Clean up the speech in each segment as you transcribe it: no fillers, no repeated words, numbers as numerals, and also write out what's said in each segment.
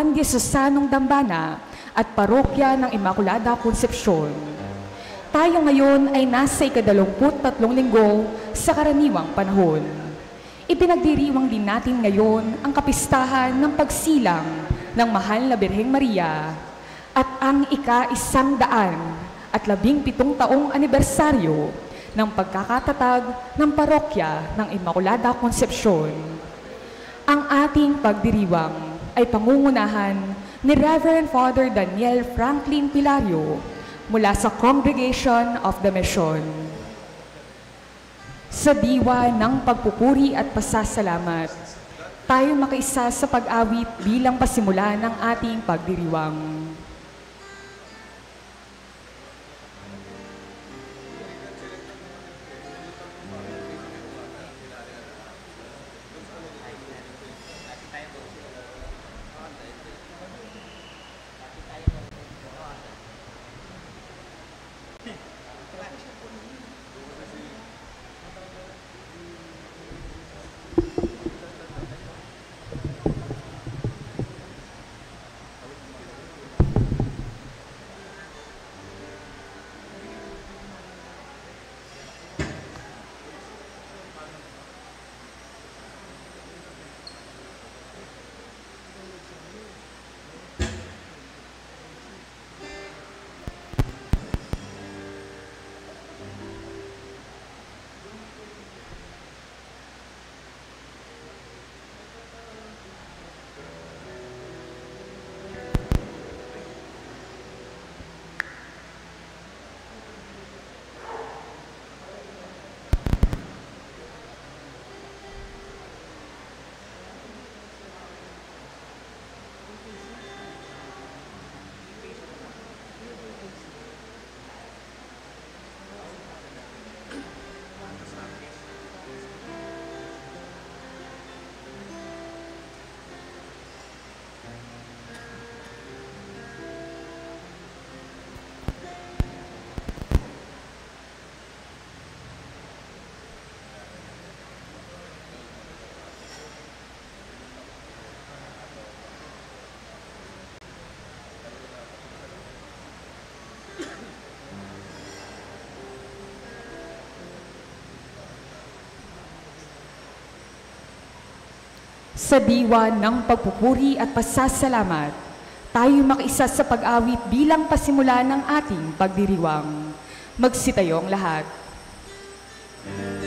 Juan Diocesanong Dambana at Parokya ng Immaculada Concepcion. Tayo ngayon ay nasa ika-23 linggo sa karaniwang panahon. Ipinagdiriwang din natin ngayon ang kapistahan ng pagsilang ng Mahal na Birheng Maria at ang ika-117 taong anibersaryo ng pagkakatatag ng Parokya ng Immaculada Concepcion. Ang ating pagdiriwang ay pangungunahan ni Reverend Father Daniel Franklin Pilario mula sa Congregation of the Mission. Sa diwa ng pagpupuri at pasasalamat, tayo makiisa sa pag-awit bilang pasimula ng ating pagdiriwang. Sa diwa ng pagpupuri at pasasalamat, tayo makiisa sa pag-awit bilang pasimula ng ating pagdiriwang. Magsitayo ang lahat. Amen.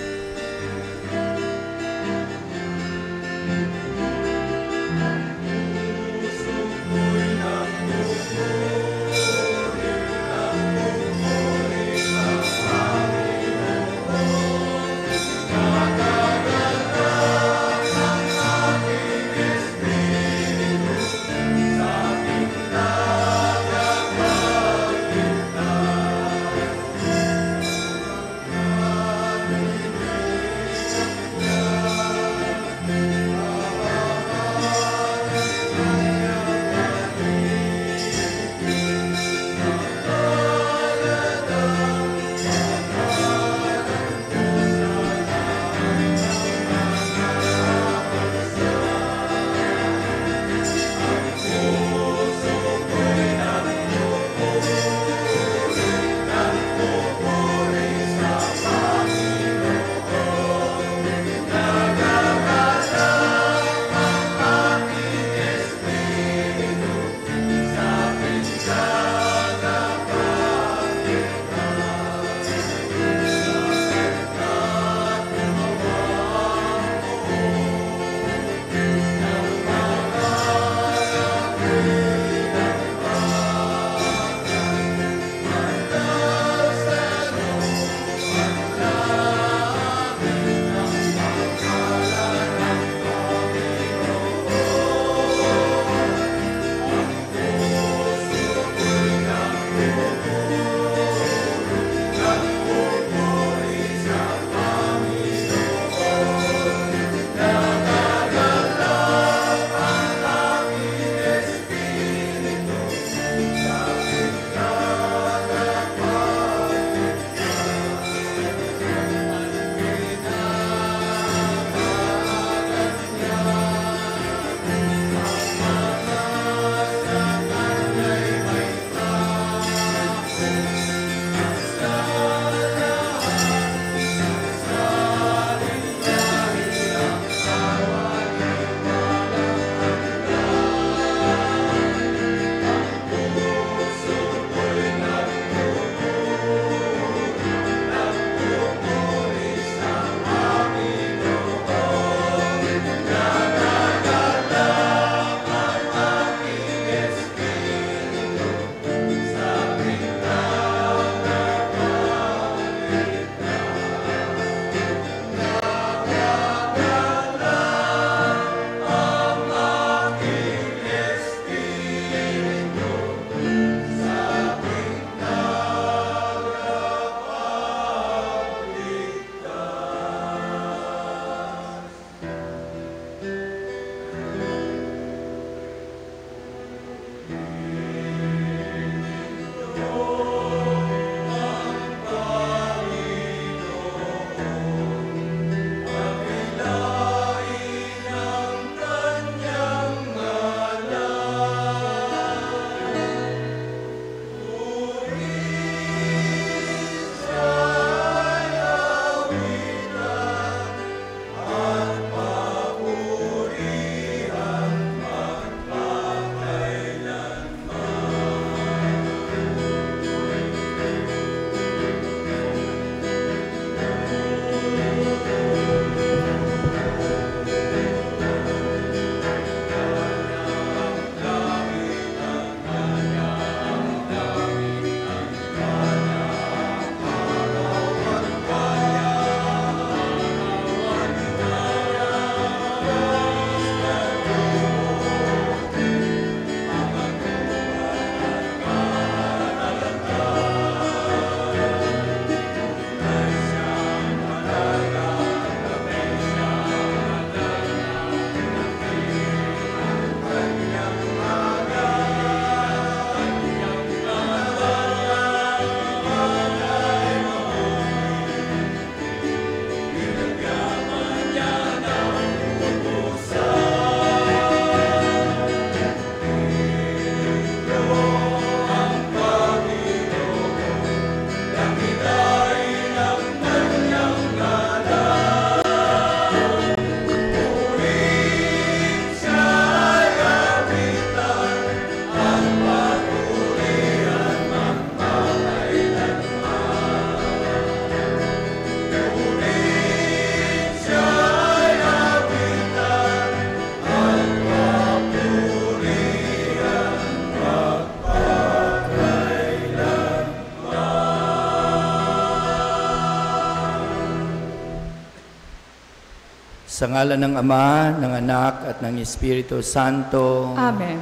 Sa ngalan ng Ama, ng Anak, at ng Espiritu Santo. Amen.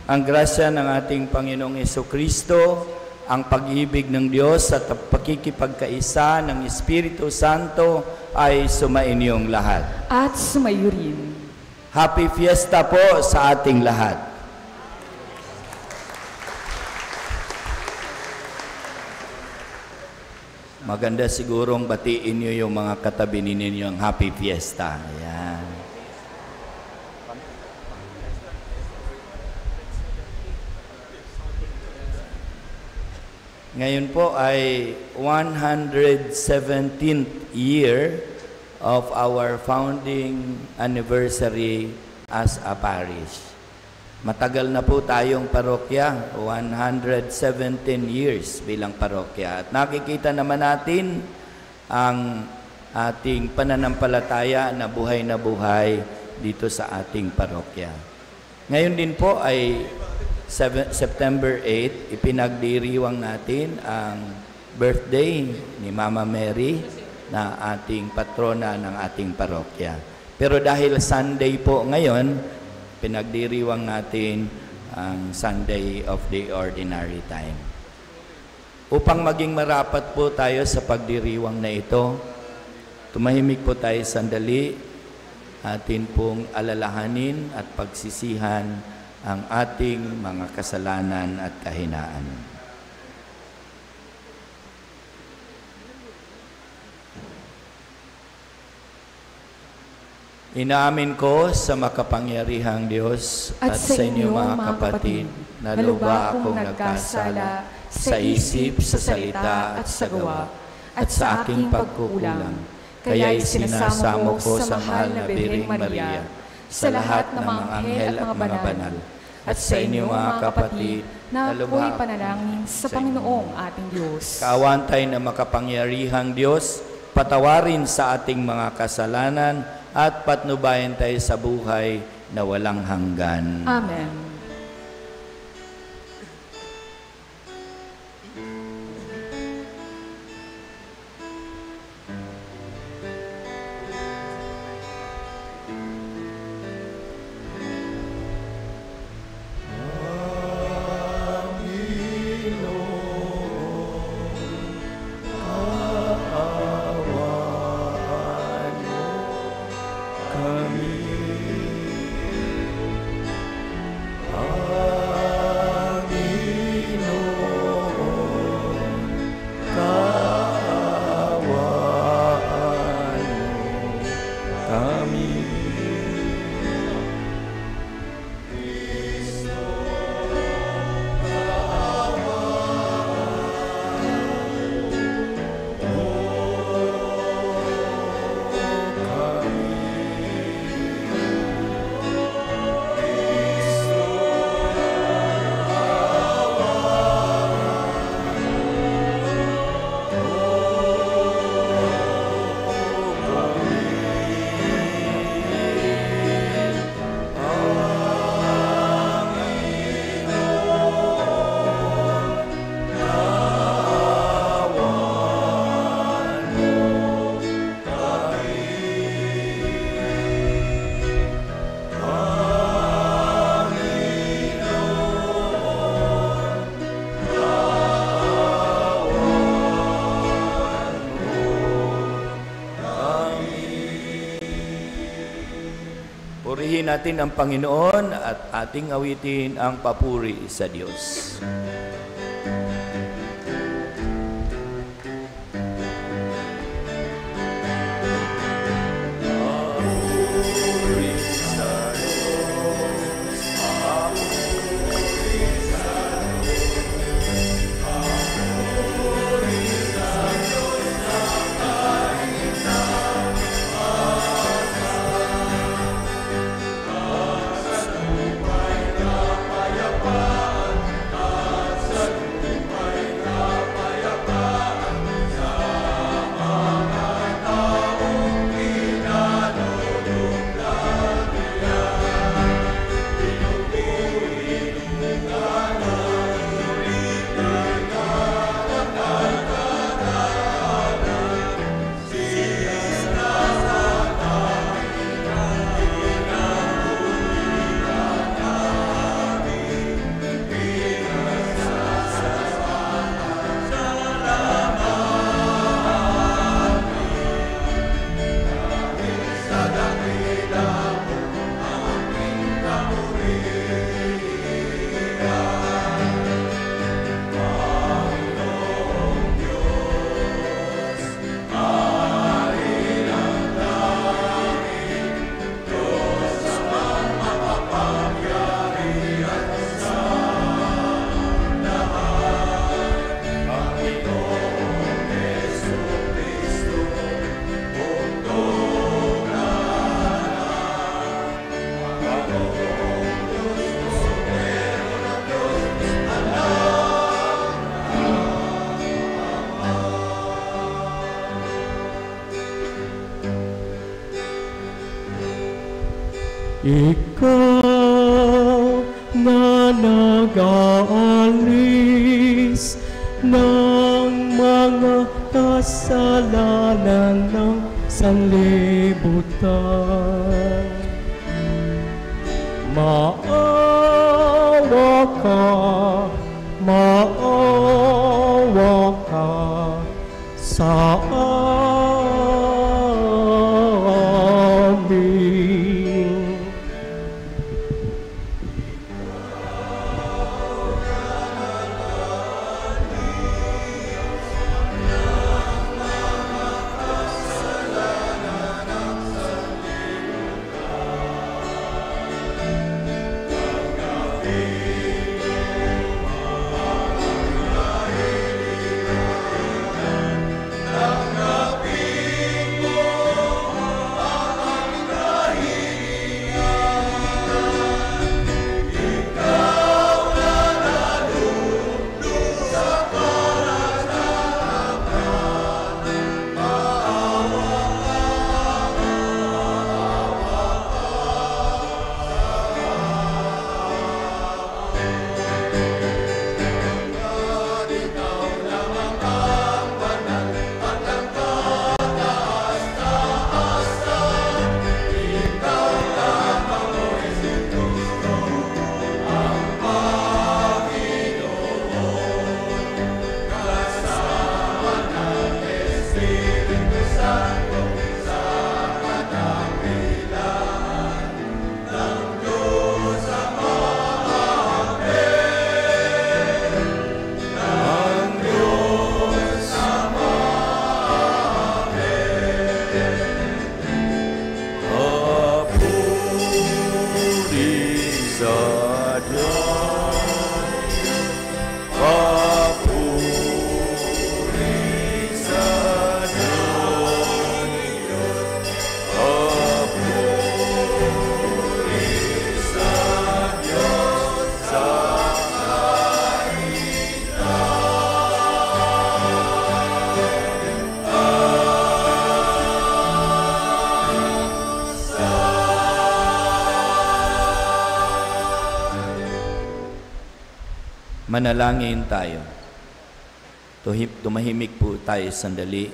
Ang grasya ng ating Panginoong Jesucristo, ang pag-ibig ng Diyos at ang pakikipagkaisa ng Espiritu Santo ay sumainyong lahat. At sumayo rin. Happy Fiesta po sa ating lahat. Maganda sigurong batiin niyo yung mga katabi ninyo yung Happy Fiesta. Ayan. Ngayon po ay 117th year of our founding anniversary as a parish. Matagal na po tayong parokya, 117 years bilang parokya. At nakikita naman natin ang ating pananampalataya na buhay dito sa ating parokya. Ngayon din po ay September 8, ipinagdiriwang natin ang birthday ni Mama Mary na ating patrona ng ating parokya. Pero dahil Sunday po ngayon, pinagdiriwang natin ang Sunday of the Ordinary Time. Upang maging marapat po tayo sa pagdiriwang na ito, tumahimik po tayo sandali, atin pong alalahanin at pagsisihan ang ating mga kasalanan at kahinaan. Inaamin ko sa makapangyarihang Diyos at sa inyo mga kapatid na lubha akong nagkasala sa isip, sa salita at sa gawa at sa aking pagkukulang. Kaya'y sinasamo ko sa mahal na Birheng Maria, sa lahat ng mga anghel at mga banal, at sa inyo mga kapatid na ako'y panalangin sa Panginoong ating Diyos. Kaawantay na makapangyarihang Diyos, patawarin sa ating mga kasalanan at patnubayan tayo sa buhay na walang hanggan. Amen. Purihin natin ang Panginoon at ating awitin ang papuri sa Diyos. Ikaw na nag-aalis ng mga kasalanan ng sanlibutan. Maawa ka sa amin. Manalangin tayo. Tumahimik po tayo sandali.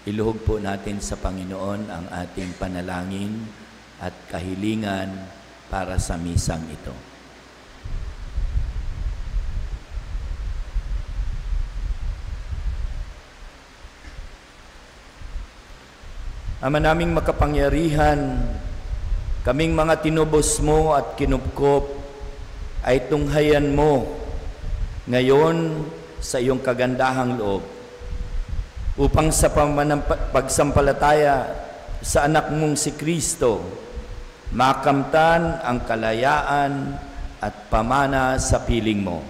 Iluhog po natin sa Panginoon ang ating panalangin at kahilingan para sa misang ito. Ama naming makapangyarihan, kaming mga tinubos mo at kinupkop ay tunghayan mo ngayon sa iyong kagandahang loob upang sa pagsampalataya sa anak mong si Kristo makamtan ang kalayaan at pamana sa piling mo.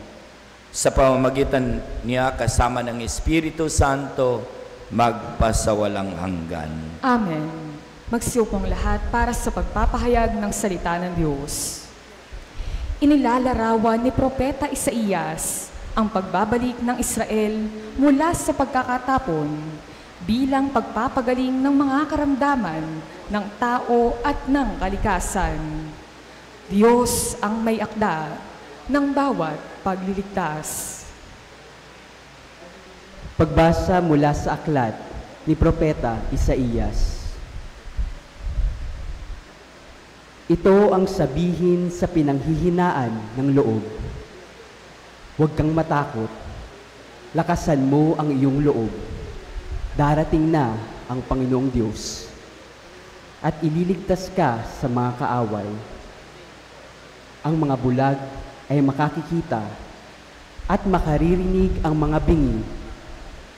Sa pamamagitan niya kasama ng Espiritu Santo magpasawalang hanggan. Amen. Magsiupong lahat para sa pagpapahayag ng salita ng Diyos. Inilalarawan ni Propeta Isaías ang pagbabalik ng Israel mula sa pagkakatapon bilang pagpapagaling ng mga karamdaman ng tao at ng kalikasan. Diyos ang may akda ng bawat pagliligtas. Pagbasa mula sa aklat ni Propeta Isaías. Ito ang sabihin sa pinanghihinaan ng loob. Huwag kang matakot, lakasan mo ang iyong loob. Darating na ang Panginoong Diyos at ililigtas ka sa mga kaaway. Ang mga bulag ay makakikita at makaririnig ang mga bingi.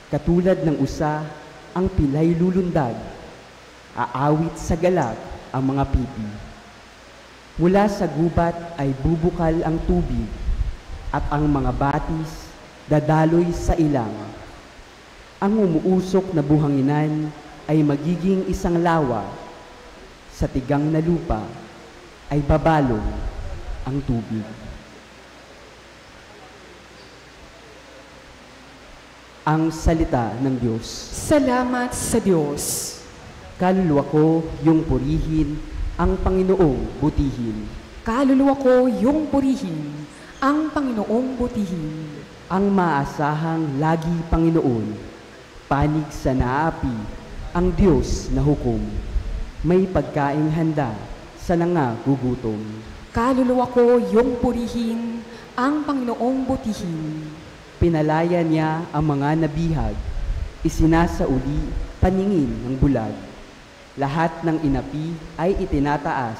Katulad ng usa, ang pilay lulundag, aawit sa galak ang mga pipi. Mula sa gubat ay bubukal ang tubig at ang mga batis dadaloy sa ilang. Ang umuusok na buhanginan ay magiging isang lawa. Sa tigang na lupa ay babalong ang tubig. Ang salita ng Diyos. Salamat sa Diyos. Kaluluwa ko yung purihin ang Panginoong butihin. Kaluluwa ko iyong purihin, ang Panginoong butihin. Ang maasahang lagi Panginoon, panig sa naapi, ang Diyos na hukom. May pagkaing handa sa nangagugutom. Kaluluwa ko iyong purihin, ang Panginoong butihin. Pinalaya niya ang mga nabihag, isinasauli paningin ng bulag. Lahat ng inapi ay itinataas,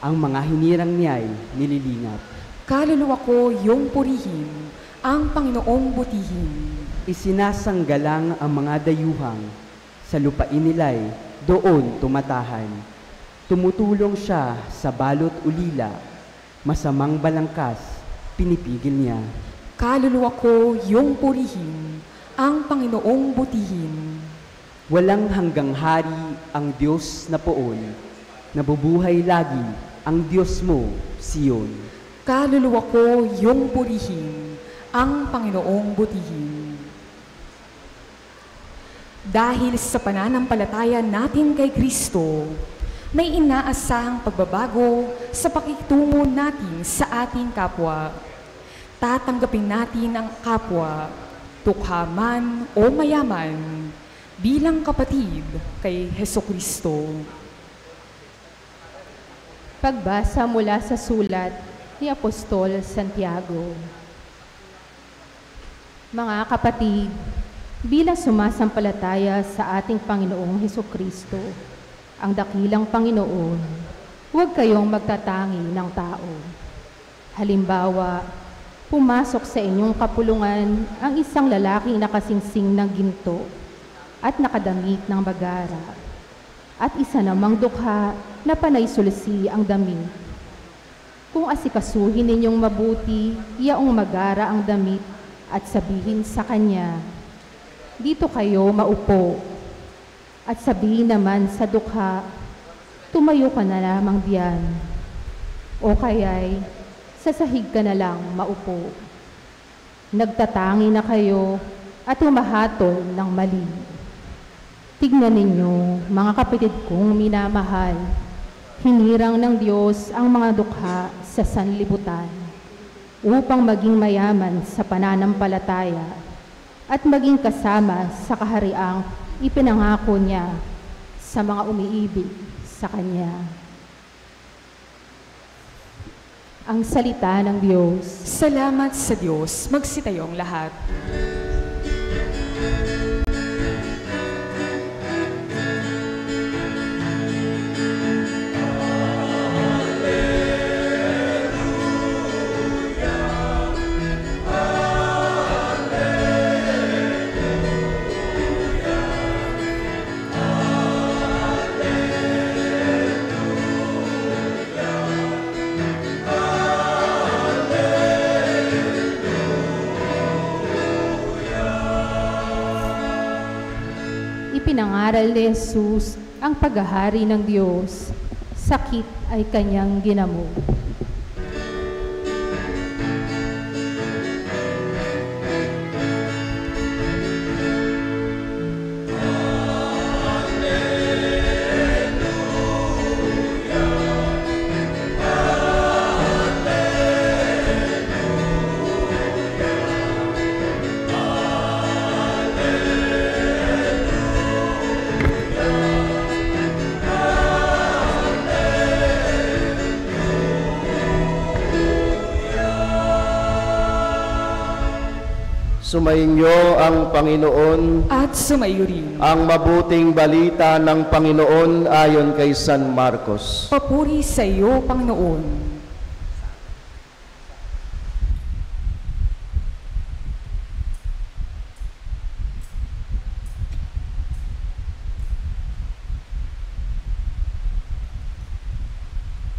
ang mga hinirang niya'y nililingap. Kaluluwa ko iyong purihin, ang Panginoong butihin. Isinasanggalang ang mga dayuhang, sa lupain nila'y doon tumatahan. Tumutulong siya sa balot ulila, masamang balangkas, pinipigil niya. Kaluluwa ko iyong purihin, ang Panginoong butihin. Walang hanggang hari ang Diyos na poon, nabubuhay lagi ang Diyos mo, Siyon. Kaluluwa ko iyong purihin, ang Panginoong butihin. Dahil sa pananampalataya natin kay Kristo, may inaasahang pagbabago sa pakikitungo natin sa ating kapwa. Tatanggapin natin ang kapwa, tukha man o mayaman, bilang kapatid kay Hesukristo. Pagbasa mula sa sulat ni Apostol Santiago. Mga kapatid, bilang sumasampalataya sa ating Panginoong Hesukristo, ang dakilang Panginoon, huwag kayong magtatangi ng tao. Halimbawa, pumasok sa inyong kapulungan ang isang lalaking nakasingsing ng ginto at nakadamit ng bagara, at isa namang dukha na panay sulsi ang damit. Kung asikasuhin ninyong mabuti, yaong magara ang damit at sabihin sa kanya, dito kayo maupo, at sabihin naman sa dukha, tumayo ka na lamang diyan, o kaya'y sa sahig ka na lang maupo. Nagtatangi na kayo at humahatol ng mali. Tignan ninyo, mga kapatid kong minamahal, hinirang ng Diyos ang mga dukha sa sanlibutan upang maging mayaman sa pananampalataya at maging kasama sa kahariang ipinangako niya sa mga umiibig sa Kanya. Ang salita ng Diyos. Salamat sa Diyos, magsitayong lahat. Ipinangaral ni Jesus ang paghahari ng Diyos, sakit ay kanyang ginamot. Sumainyo ang Panginoon At sumayo rin. ang mabuting balita ng Panginoon ayon kay San Marcos. Papuri sa iyo, Panginoon.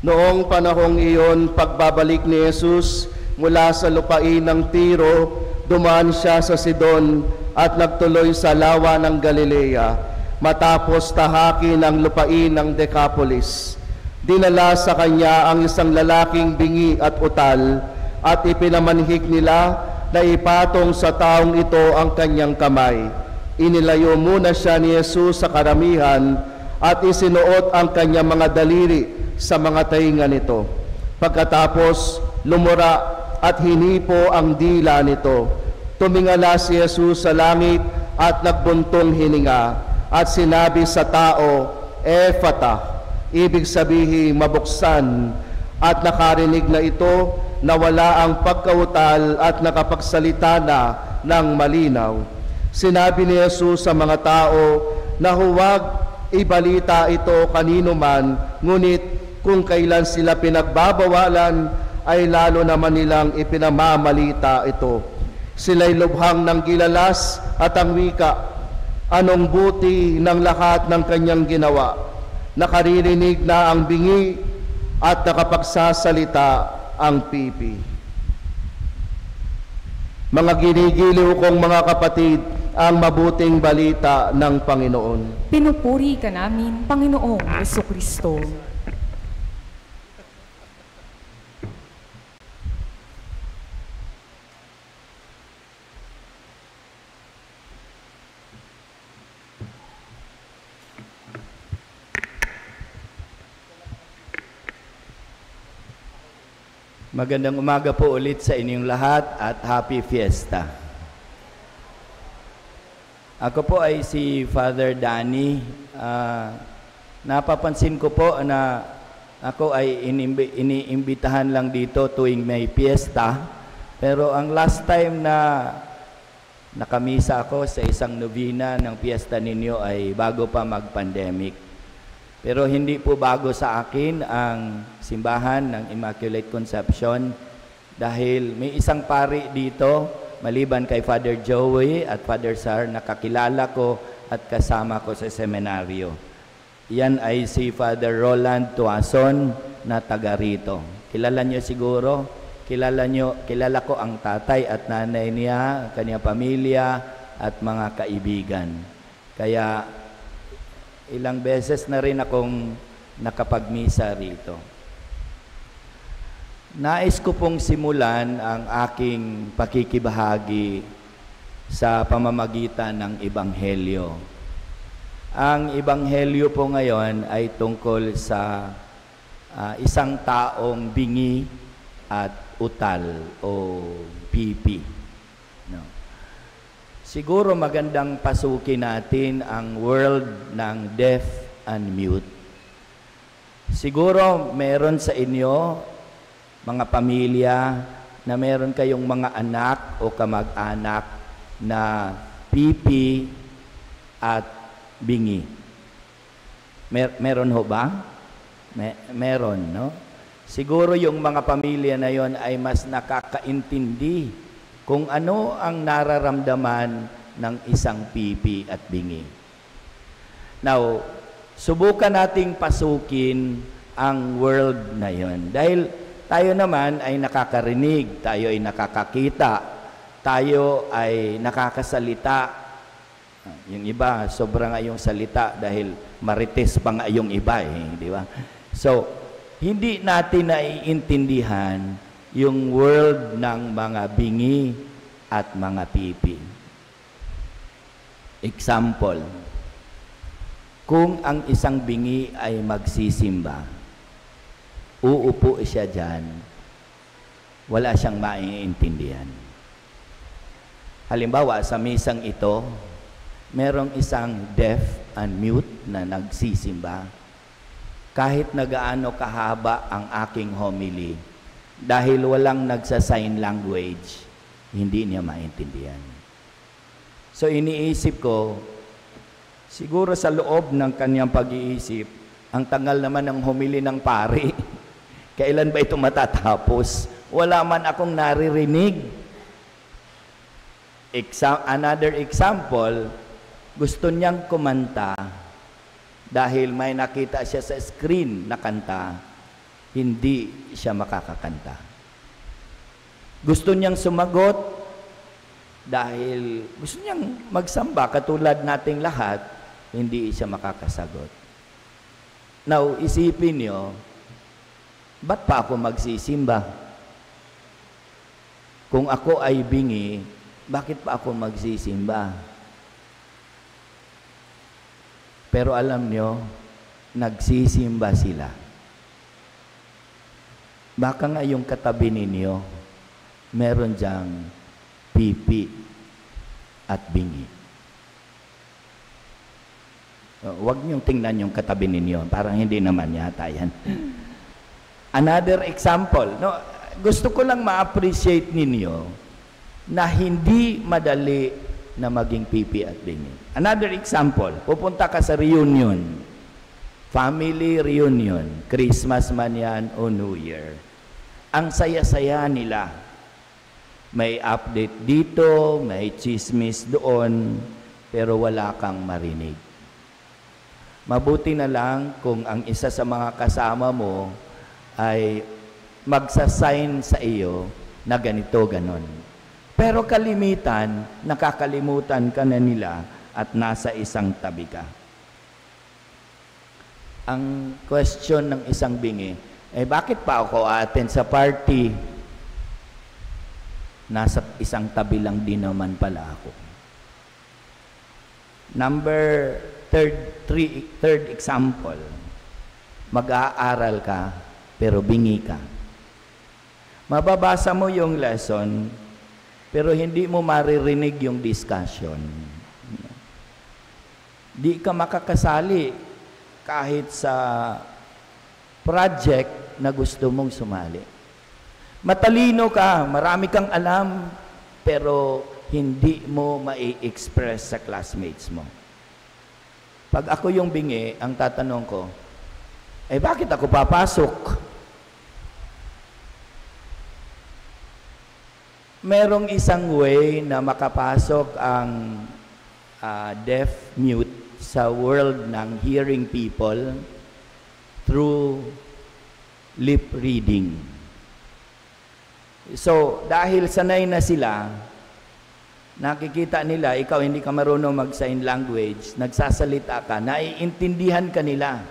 Noong panahong iyon, pagbabalik ni Jesus mula sa lupain ng Tiro, dumaan siya sa Sidon at nagtuloy sa lawa ng Galilea, matapos tahakin ang lupain ng Decapolis. Dinala sa kanya ang isang lalaking bingi at utal, at ipinamanhik nila na ipatong sa taong ito ang kanyang kamay. Inilayo muna siya ni Jesus sa karamihan at isinuot ang kanyang mga daliri sa mga tainga nito. Pagkatapos, lumura at hinipo ang dila nito. Tumingala si Jesus sa langit at nagbuntong hininga at sinabi sa tao, Ephata, ibig sabihin mabuksan, at nakarinig na ito na wala ang pagkautal at nakapagsalita na ng malinaw. Sinabi ni Jesus sa mga tao na huwag ibalita ito kanino man, ngunit kung kailan sila pinagbabawalan, ay lalo naman nilang ipinamamalita ito. Sila'y lubhang ng gilalas at ang wika, anong buti ng lahat ng kanyang ginawa. Nakaririnig na ang bingi at nakapagsasalita ang pipi. Mga ginigiliw kong mga kapatid, ang mabuting balita ng Panginoon. Pinupuri ka namin, Panginoong Jesucristo. Magandang umaga po ulit sa inyong lahat at happy fiesta. Ako po ay si Father Danny. Napapansin ko po na ako ay iniimbitahan lang dito tuwing may fiesta. Pero ang last time na nakamisa ako sa isang novena ng fiesta ninyo ay bago pa mag-pandemic. Pero hindi po bago sa akin ang simbahan ng Immaculate Conception dahil may isang pari dito, maliban kay Father Joey at Father Sar, nakakilala ko at kasama ko sa seminaryo. Yan ay si Father Roland Tuason na taga rito. Kilala niyo siguro, kilala ko ang tatay at nanay niya, kanyang pamilya at mga kaibigan. Kaya ilang beses na rin akong nakapagmisa rito. Nais ko pong simulan ang aking pakikibahagi sa pamamagitan ng Ebanghelyo. Ang Ebanghelyo po ngayon ay tungkol sa isang taong bingi at utal o pipi. No. Siguro magandang pasukin natin ang world ng deaf and mute. Siguro meron sa inyo mga pamilya na meron kayong mga anak o kamag-anak na pipi at bingi. Meron ho ba? Meron, no? Siguro yung mga pamilya na yon ay mas nakakaintindi kung ano ang nararamdaman ng isang pipi at bingi. Now, subukan nating pasukin ang world na yon. Dahil tayo naman ay nakakarinig, tayo ay nakakakita, tayo ay nakakasalita. Yung iba, sobra nga yung salita dahil marites pa nga yung iba, di ba? So, hindi natin naiintindihan yung world ng mga bingi at mga pipi. Example, kung ang isang bingi ay magsisimba, uupo siya dyan, wala siyang maiintindihan. Halimbawa, sa misang ito, merong isang deaf and mute na nagsisimba. Kahit na gaano kahaba ang aking homily, dahil walang nagsa-sign language, hindi niya maintindihan. So iniisip ko, siguro sa loob ng kanyang pag-iisip, ang tagal naman ng homily ng pari, kailan ba ito matatapos? Wala man akong naririnig. Another example, gusto niyang kumanta dahil may nakita siya sa screen na kanta, hindi siya makakakanta. Gusto niyang sumagot dahil gusto niyang magsamba katulad nating lahat, hindi siya makakasagot. Now, isipin niyo, ba't pa ako magsisimba? Kung ako ay bingi, bakit pa ako magsisimba? Pero alam nyo, nagsisimba sila. Baka nga yung katabi ninyo, meron diyang pipi at bingi. Huwag niyong tingnan yung katabi ninyo. Parang hindi naman yata yan. Another example. No, gusto ko lang ma-appreciate ninyo na hindi madali na maging pipi at bingi. Another example. Pupunta ka sa reunion. Family reunion. Christmas man yan o New Year. Ang saya-saya nila. May update dito, may chismis doon, pero wala kang marinig. Mabuti na lang kung ang isa sa mga kasama mo ay magsasign sa iyo na ganito, ganon. Pero kalimitan, nakakalimutan ka na nila at nasa isang tabi ka. Ang question ng isang bingi, bakit pa ako attend sa party? Nasa isang tabi lang din naman pala ako. Third example, mag-aaral ka, pero bingi ka. Mababasa mo yung lesson, pero hindi mo maririnig yung discussion. Di ka makakasali kahit sa project na gusto mong sumali. Matalino ka, marami kang alam, pero hindi mo mai-express sa classmates mo. Pag ako yung bingi, ang tatanong ko, bakit ako papasok? Merong isang way na makapasok ang deaf-mute sa world ng hearing people through lip reading. So, dahil sanay na sila, nakikita nila, ikaw hindi ka marunong mag-sign language, nagsasalita ka, naiintindihan ka nila.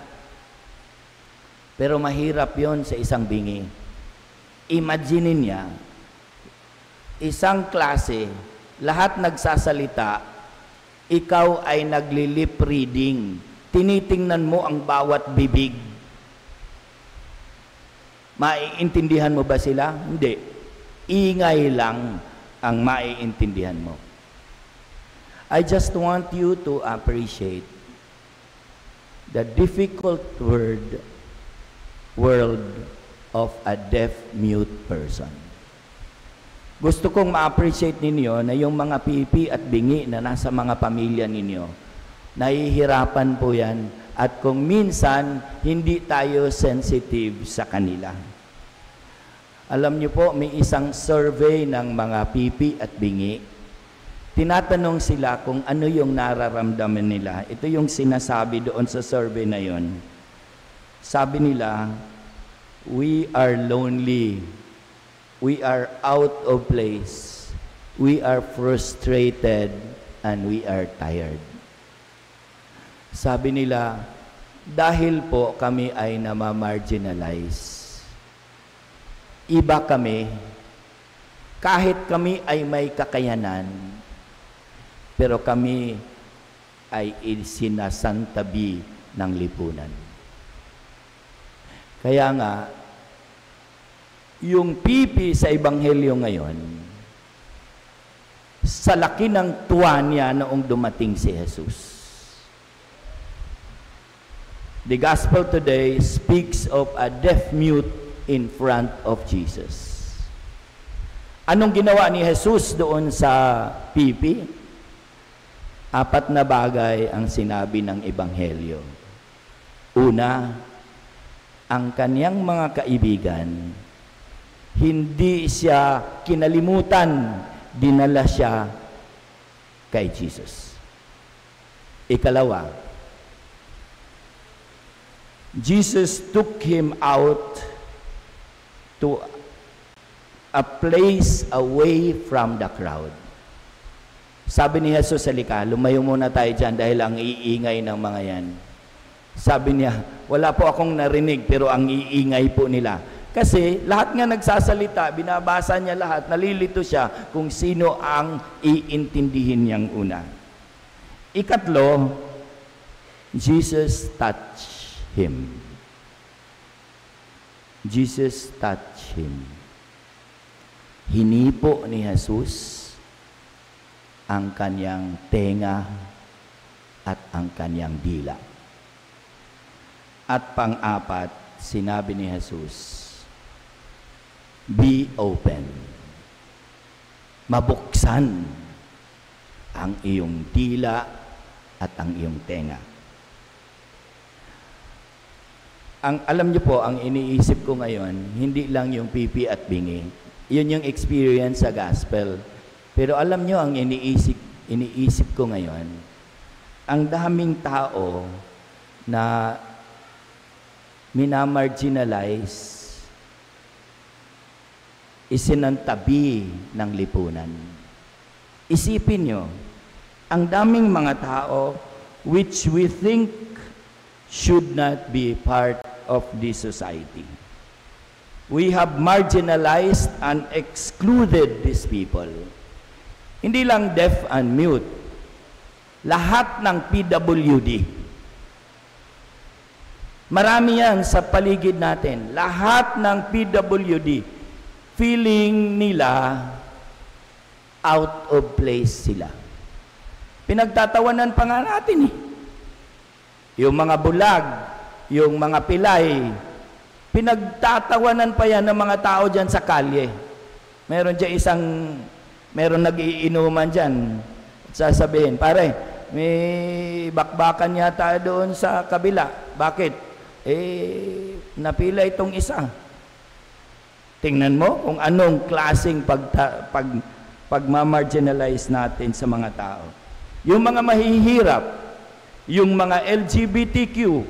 Pero mahirap yon sa isang bingi. Imagine niya, isang klase, lahat nagsasalita, ikaw ay nagli-lip reading, tinitingnan mo ang bawat bibig. Maiintindihan mo ba sila? Hindi. Ingay lang ang maiintindihan mo. I just want you to appreciate the difficult world of a deaf-mute person. Gusto kong ma-appreciate ninyo na yung mga pipi at bingi na nasa mga pamilya ninyo, nahihirapan po yan, at kung minsan, hindi tayo sensitive sa kanila. Alam niyo po, may isang survey ng mga pipi at bingi. Tinatanong sila kung ano yung nararamdaman nila. Ito yung sinasabi doon sa survey na yon. Sabi nila, we are lonely. We are out of place. We are frustrated and we are tired. Sabi nila, dahil po kami ay namamarginalize. Iba kami, kahit kami ay may kakayanan, pero kami ay sinasantabi ng lipunan. Kaya nga, yung pipi sa Ebanghelyo ngayon, sa laki ng tuwa niya noong dumating si Jesus. The gospel today speaks of a deaf-mute in front of Jesus. Anong ginawa ni Jesus doon sa pipi? 4 na bagay ang sinabi ng Ebanghelyo. Una, ang kaniyang mga kaibigan, hindi siya kinalimutan, dinala siya kay Jesus. Ikalawa, Jesus took him out to a place away from the crowd. Sabi ni Jesus sa likha, lumayo muna tayo dyan dahil ang iingay ng mga yan. Sabi niya, wala po akong narinig pero ang iingay po nila. Kasi lahat nga nagsasalita, binabasa niya lahat, nalilito siya kung sino ang iintindihin niyang una. Ikatlo, Jesus touched him. Jesus touched him. Hinipo ni Jesus ang kanyang tenga at ang kanyang dila. At pang-apat, sinabi ni Jesus, be open. Mabuksan ang iyong dila at ang iyong tenga. Alam niyo po, ang iniisip ko ngayon, hindi lang yung pipi at bingi. Yun yung experience sa gospel. Pero alam niyo, ang iniisip ko ngayon, ang daming tao na minamarginalize, isinantabi ng lipunan. Isipin niyo, ang daming mga tao which we think should not be part of this society. We have marginalized and excluded these people. Hindi lang deaf and mute. Lahat ng PWD. Marami yan sa paligid natin. Lahat ng PWD. Feeling nila out of place sila. Pinagtatawanan pa nga natin eh. Yung mga bulag, yung mga pilay, pinagtatawanan pa yan ng mga tao dyan sa kalye. Meron nag-iinuman dyan. Sasabihin, pare, may bakbakan yata doon sa kabila. Bakit? Napila itong isa. Tingnan mo kung anong klaseng pagmamarginalize natin sa mga tao. Yung mga mahihirap, yung mga LGBTQ,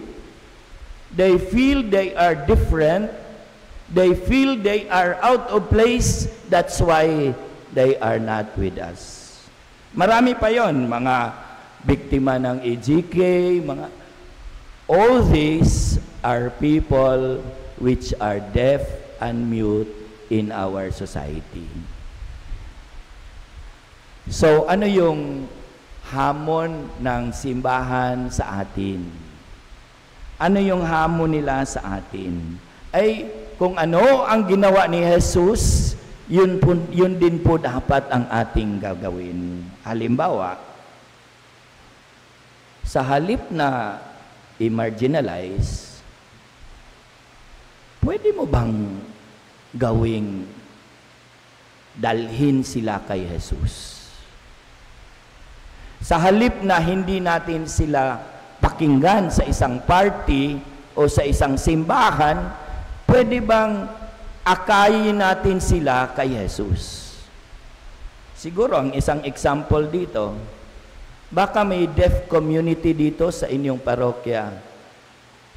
they feel they are different, they feel they are out of place, that's why they are not with us. Marami pa yon, mga biktima ng EGK, all these are people which are deaf and mute in our society. So, ano yung hamon ng simbahan sa atin? Ano yung hamon nila sa atin? Ay, kung ano ang ginawa ni Jesus, yun din po dapat ang ating gagawin. Halimbawa, sa halip na i-marginalize, pwede mo bang gawing dalhin sila kay Jesus? Sa halip na hindi natin sila pakinggan sa isang party o sa isang simbahan, pwede bang akayin natin sila kay Jesus? Siguro ang isang example dito, baka may deaf community dito sa inyong parokya.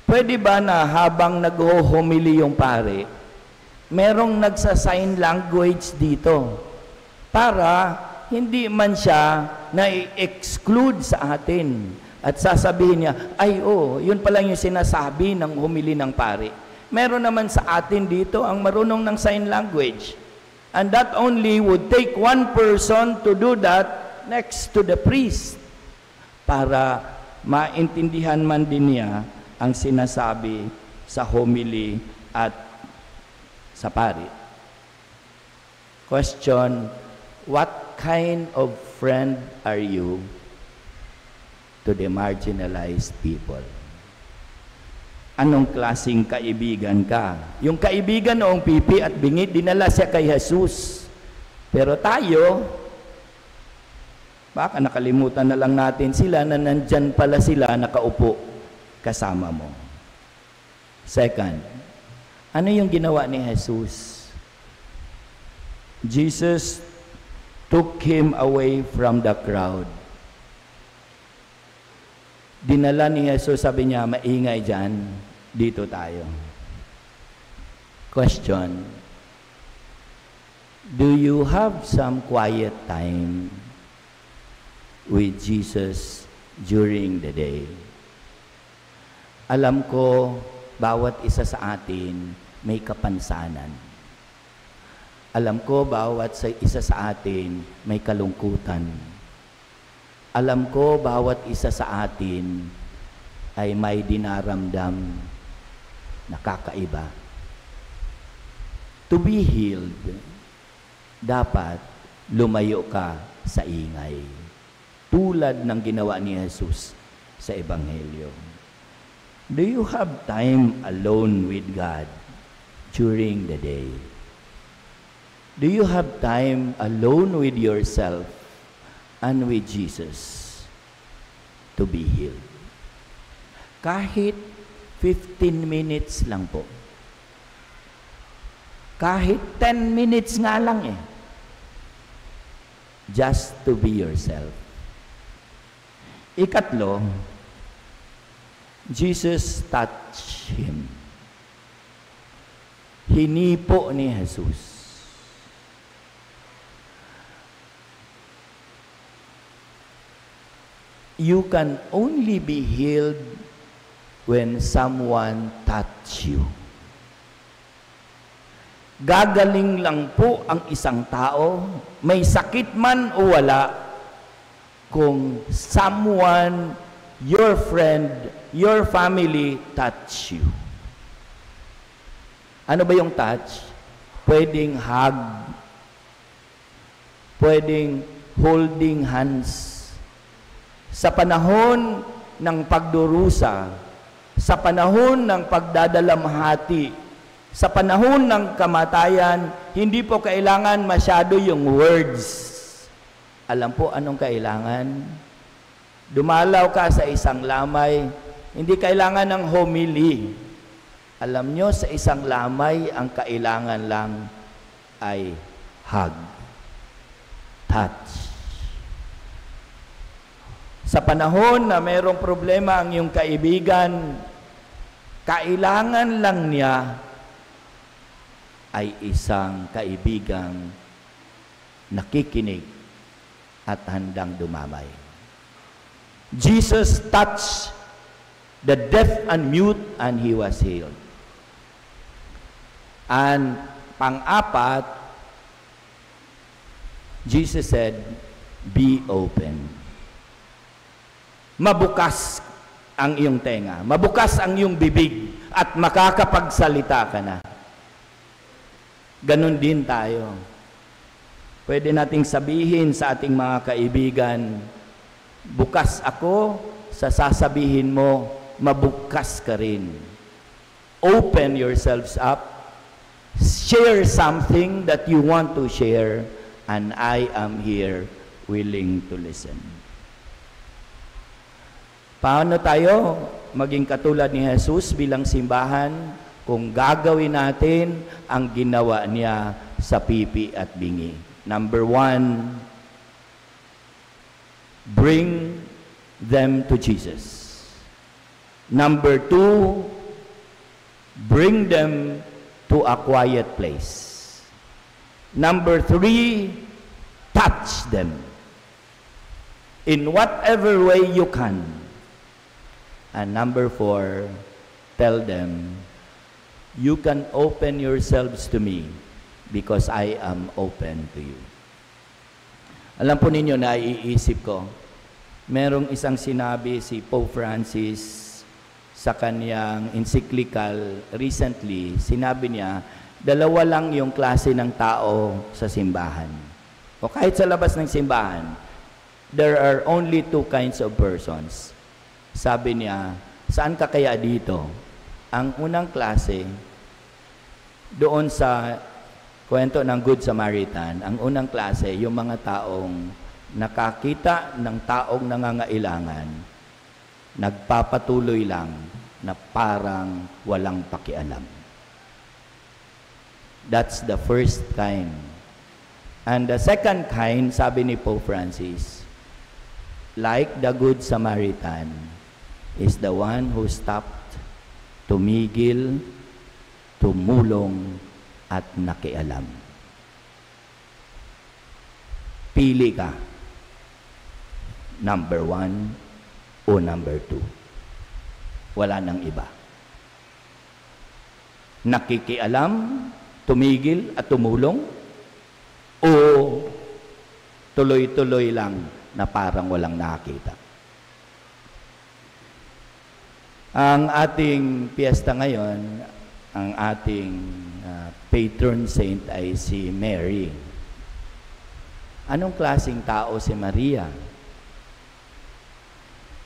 Pwede ba na habang nag-homily yung pare, merong nagsa-sign language dito para hindi man siya na-exclude sa atin at sasabihin niya, ay yun pala yung sinasabi ng homily ng pare. Meron naman sa atin dito ang marunong ng sign language. And that only would take one person to do that next to the priest para maintindihan man din niya ang sinasabi sa homily at sa pari. Question, what kind of friend are you to the marginalized people? Anong klaseng kaibigan ka? Yung kaibigan noong pipi at bingit, dinala siya kay Jesus. Pero tayo, baka nakalimutan na lang natin sila na nandyan pala sila nakaupo kasama mo. Second, ano yung ginawa ni Jesus? Jesus took him away from the crowd. Dinala ni Jesus, sabi niya, maingay dyan, dito tayo. Question, do you have some quiet time with Jesus during the day? Alam ko, bawat isa sa atin may kapansanan. Alam ko, bawat isa sa atin may kalungkutan. Alam ko, bawat isa sa atin ay may dinaramdam na kakaiba. To be healed, dapat lumayo ka sa ingay. Tulad ng ginawa ni Jesus sa Ebanghelyo. Do you have time alone with God during the day? Do you have time alone with yourself and with Jesus to be healed? Kahit 15 minutes lang po. Kahit 10 minutes nga lang eh. Just to be yourself. Ikatlo, Jesus touched him. Hinipo ni Jesus. You can only be healed when someone touch you. Gagaling lang po ang isang tao, may sakit man o wala, kung someone, your friend, your family touch you. Ano ba yung touch? Pwedeng hug, pwedeng holding hands. Sa panahon ng pagdurusa, sa panahon ng pagdadalamhati, sa panahon ng kamatayan, hindi po kailangan masyado yung words. Alam po anong kailangan? Dumalaw ka sa isang lamay, hindi kailangan ng homily. Alam nyo, sa isang lamay, ang kailangan lang ay hug, touch. Sa panahon na mayroong problema ang iyong kaibigan, kailangan lang niya ay isang kaibigang nakikinig at handang dumamay. Jesus touched the deaf and mute and he was healed. And pang-apat, Jesus said, be open. Mabukas ang iyong tenga, mabukas ang iyong bibig, at makakapagsalita ka na. Ganon din tayo. Pwede nating sabihin sa ating mga kaibigan, bukas ako, sa sasabihin mo, mabukas ka rin. Open yourselves up. Share something that you want to share, and I am here willing to listen. Paano tayo maging katulad ni Jesus bilang simbahan kung gagawin natin ang ginawa niya sa pipi at bingi? Number 1, bring them to Jesus. Number 2, bring them to a quiet place. Number 3, touch them in whatever way you can. And number 4, tell them, you can open yourselves to me because I am open to you. Alam po ninyo, naiisip ko, merong isang sinabi si Pope Francis sa kanyang encyclical recently. Sinabi niya, 2 lang yung klase ng tao sa simbahan. O kahit sa labas ng simbahan, there are only 2 kinds of persons. Sabi niya, saan ka kaya dito? Ang unang klase, doon sa kwento ng Good Samaritan, ang unang klase, yung mga taong nakakita ng taong nangangailangan, nagpapatuloy lang na parang walang pakialam. That's the first kind. And the second kind, sabi ni Pope Francis, like the Good Samaritan, is the one who stopped, tumigil, tumulong, at nakialam. Pili ka. Number 1 o number 2. Wala nang iba. Nakikialam, tumigil at tumulong, o tuloy-tuloy lang na parang walang nakita. Ang ating piyesta ngayon, ang ating patron saint ay si Mary. Anong klaseng tao si Maria?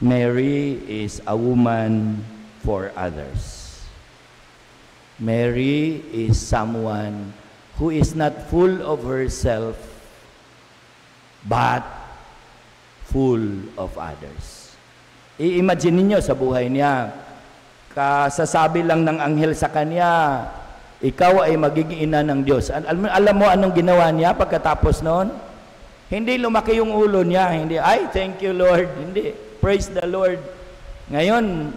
Mary is a woman for others. Mary is someone who is not full of herself, but full of others. I-imagine niyo sa buhay niya, kasasabi lang ng anghel sa kanya, ikaw ay magiging ina ng Diyos. Alam mo anong ginawa niya pagkatapos noon? Hindi lumaki yung ulo niya, hindi, ay, thank you Lord, hindi, praise the Lord. Ngayon,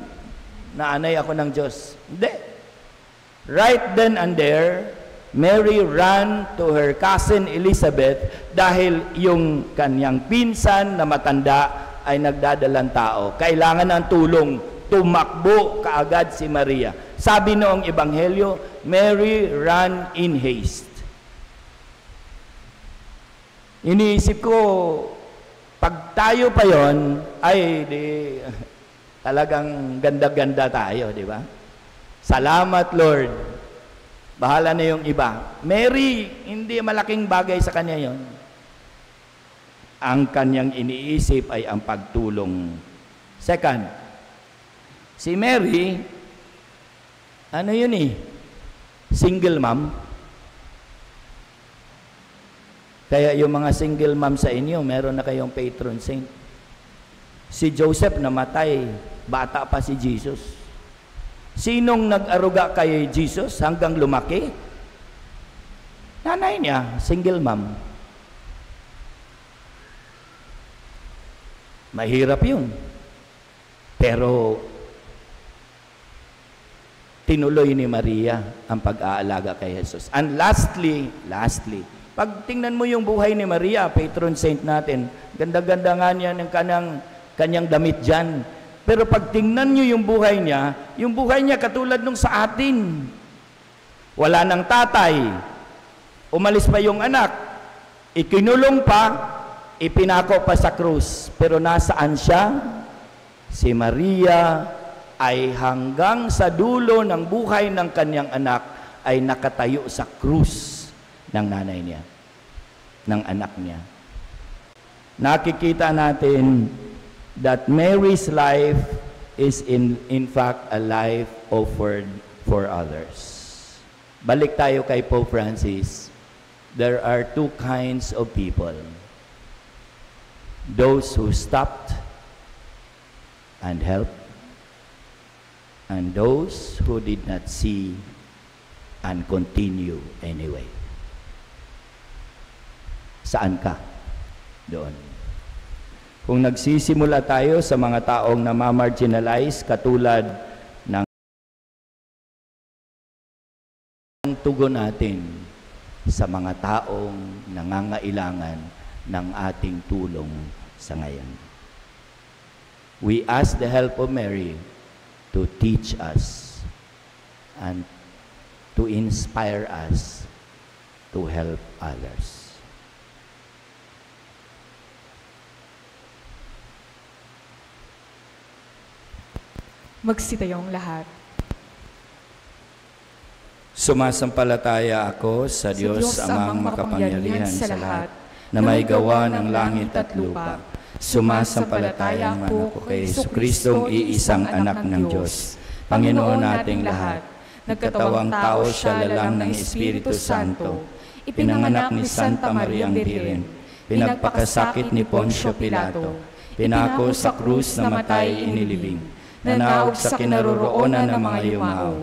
naanay ako ng Diyos. Hindi. Right then and there, Mary ran to her cousin Elizabeth dahil yung kanyang pinsan na matanda ay nagdadalang tao. Kailangan ng tulong. Tumakbo kaagad si Maria. Sabi noong ebanghelyo, Mary ran in haste. Iniisip ko, pag tayo pa yon, ay talagang ganda-ganda tayo, di ba? Salamat Lord. Bahala na yung iba. Mary, hindi malaking bagay sa kanya yon. Ang kanyang iniisip ay ang pagtulong. Second, si Mary, ano yun single mom. Kaya yung mga single mom sa inyo, meron na kayong patron saint. Si Joseph namatay, bata pa si Jesus. Sinong nag-aruga kay Jesus hanggang lumaki? Nanay niya, single mom. Mahirap yun. Pero tinuloy ni Maria ang pag-aalaga kay Jesus. And lastly, pag tingnan mo yung buhay ni Maria, patron saint natin, ganda-ganda nga niya ng kanyang damit dyan. Pero pag tingnan nyo yung buhay niya katulad nung sa atin. Wala nang tatay. Umalis pa yung anak. Ikinulong pa, ipinako pa sa krus. Pero nasaan siya? Si Maria ay hanggang sa dulo ng buhay ng kanyang anak ay nakatayo sa krus ng nanay niya, ng anak niya. Nakikita natin that Mary's life is in fact a life offered for others. Balik tayo kay Pope Francis. There are two kinds of people. Those who stopped and helped, and those who did not see and continue anyway. Saan ka? Doon. Kung nagsisimula tayo sa mga taong namamarginalize katulad ng tugon natin sa mga taong nangangailangan ng ating tulong sa ngayon. We ask the help of Mary to teach us and to inspire us to help others. Magsitayong lahat. Sumasampalataya ako sa Diyos amang makapangyarihan sa lahat, na may gawa ng langit at lupa. Sumasampalataya ako kay Jesucristong iisang anak ng Diyos, Panginoon nating lahat. Nagkatawang tao siya lalang ng Espiritu Santo. Ipinanganak ni Santa Mariang Birhen. Pinagpakasakit ni Poncio Pilato. Pinako sa krus, namatay, inilibing. Nanaog sa kinaroroonan ng mga yumao.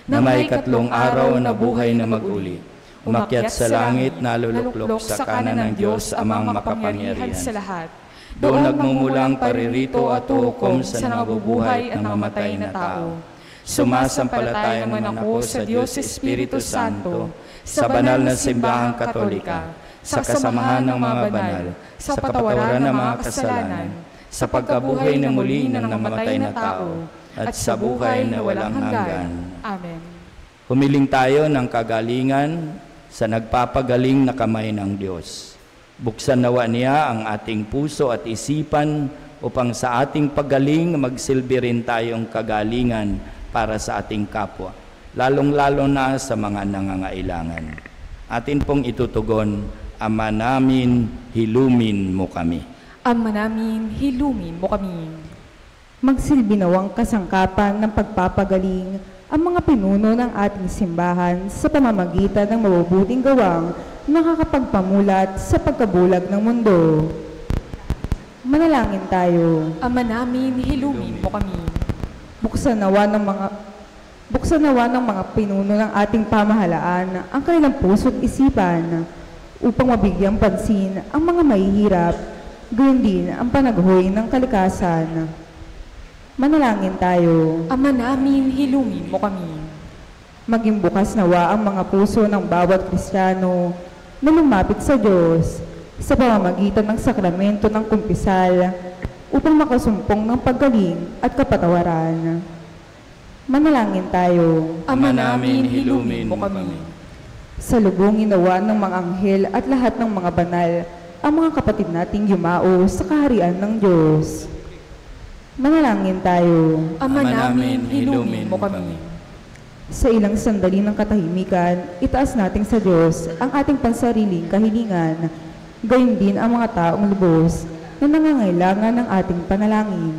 Na may 3 araw na buhay na mag-uli. Umakyat sa langit, naluluklok sa kanan ng Diyos amang makapangyarihan sa lahat. Doon nagmumulang paririto at hukom sa nabubuhay at namamatay na tao. Sumasampalataya naman ako sa Diyos Espiritu Santo, sa banal na simbahang Katolika, sa kasamahan ng mga banal, sa patawaran ng mga kasalanan, sa pagkabuhay na muli ng namatay na tao, at sa buhay na walang hanggan. Amen. Humiling tayo ng kagalingan sa nagpapagaling na kamay ng Diyos. Buksan nawa niya ang ating puso at isipan upang sa ating paggaling magsilbi rin tayong kagalingan para sa ating kapwa, lalong-lalo na sa mga nangangailangan. Atin pong itutugon, Ama namin, hilumin mo kami. Ama namin, hilumin mo kami. Magsilbi nawang kasangkapan ng pagpapagaling ang mga pinuno ng ating simbahan sa pamamagitan ng mabubuting gawang nakakapagpamulat sa pagkabulag ng mundo. Manalangin tayo. Ama namin, hilumin mo kami. Buksan nawa ng mga pinuno ng ating pamahalaan ang kanilang puso't isipan upang mabigyang pansin ang mga mahihirap, gayon din ang panaghoy ng kalikasan. Manalangin tayo. Ama namin, hilumin mo kami. Maging bukas nawa ang mga puso ng bawat Kristiyano na lumapit sa Diyos sa pamamagitan ng sakramento ng kumpisal upang makasumpong ng paggaling at kapatawaran. Manalangin tayo. Ama namin, hilumin mo kami. Salubungin nawa ng mga anghel at lahat ng mga banal ang mga kapatid nating yumao sa kaharian ng Diyos. Manalangin tayo. Ama namin, hilumin mo kami. Sa ilang sandali ng katahimikan, itaas natin sa Diyos ang ating pansariling kahilingan, gayon din ang mga taong lubos na nangangailangan ng ating panalangin.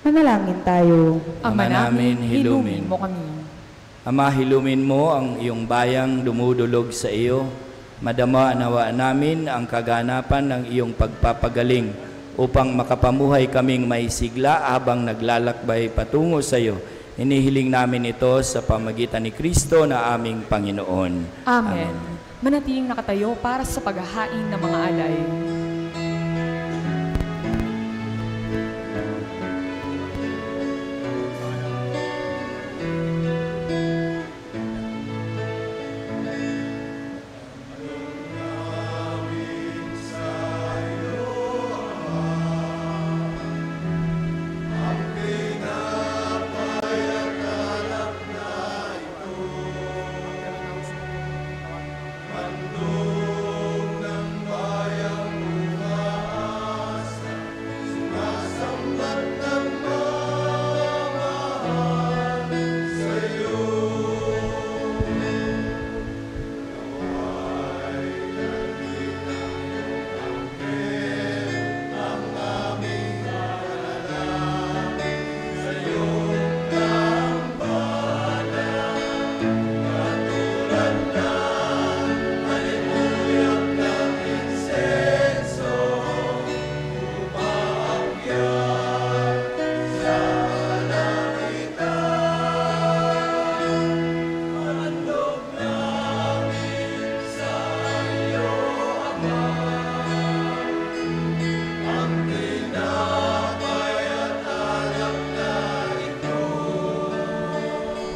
Manalangin tayo. Ama namin, hilumin mo kami. Ama, hilumin mo ang iyong bayang dumudulog sa iyo. Madama nawa namin ang kaganapan ng iyong pagpapagaling upang makapamuhay kaming may sigla habang naglalakbay patungo sa iyo. Inihiling namin ito sa pamagitan ni Kristo na aming Panginoon. Amen. Manatiling nakatayo para sa paghahain ng mga alay.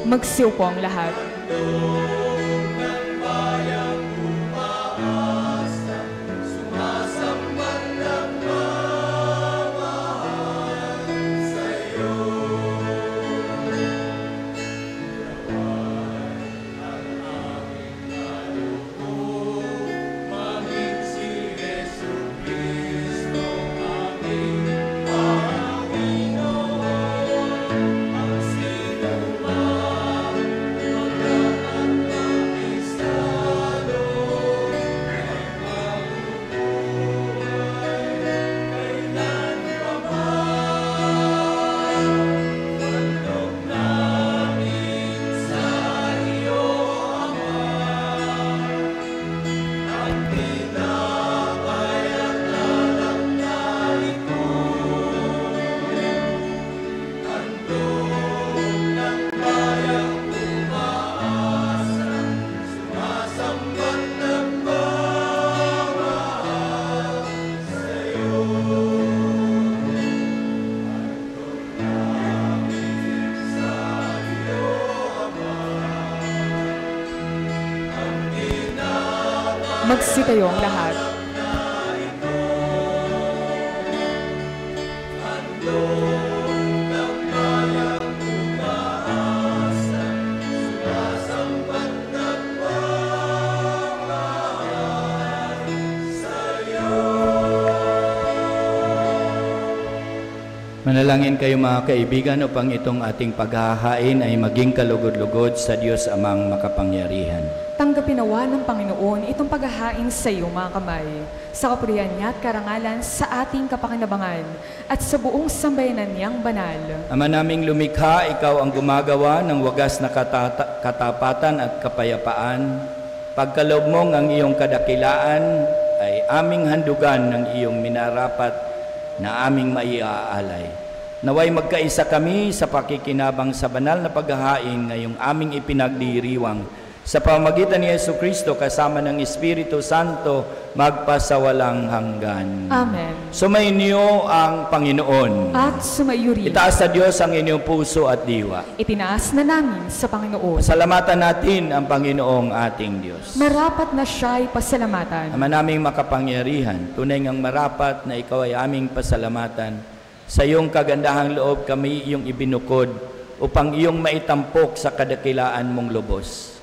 Magsiupo ang lahat. Magsitayo ang lahat. Manalangin kayo mga kaibigan upang itong ating paghahain ay maging kalugod-lugod sa Diyos Amang makapangyarihan. Tanggapin nawa ng Panginoon itong paghahain sa iyong mga kamay, sa kapurihan niya at karangalan sa ating kapakinabangan at sa buong sambayanan niyang banal. Ama naming lumikha, ikaw ang gumagawa ng wagas na katapatan at kapayapaan. Pagkaloob mong ang iyong kadakilaan ay aming handugan ng iyong minarapat na aming maiaalay. Naway magkaisa kami sa pakikinabang sa banal na paghahain ngayong aming ipinagdiriwang sa pamamagitan ni Jesucristo kasama ng Espiritu Santo magpasawalang hanggan. Amen. Sumainyo ang Panginoon. At sumaiyo rin. Itaas sa Diyos ang inyong puso at diwa. Itinaas na namin sa Panginoon. Pasalamatan natin ang Panginoong ating Diyos. Marapat na siya'y pasalamatan. Ama naming makapangyarihan, tunay ngang marapat na ikaw ay aming pasalamatan. Sa iyong kagandahang loob kami iyong ibinukod upang iyong maitampok sa kadakilaan mong lubos.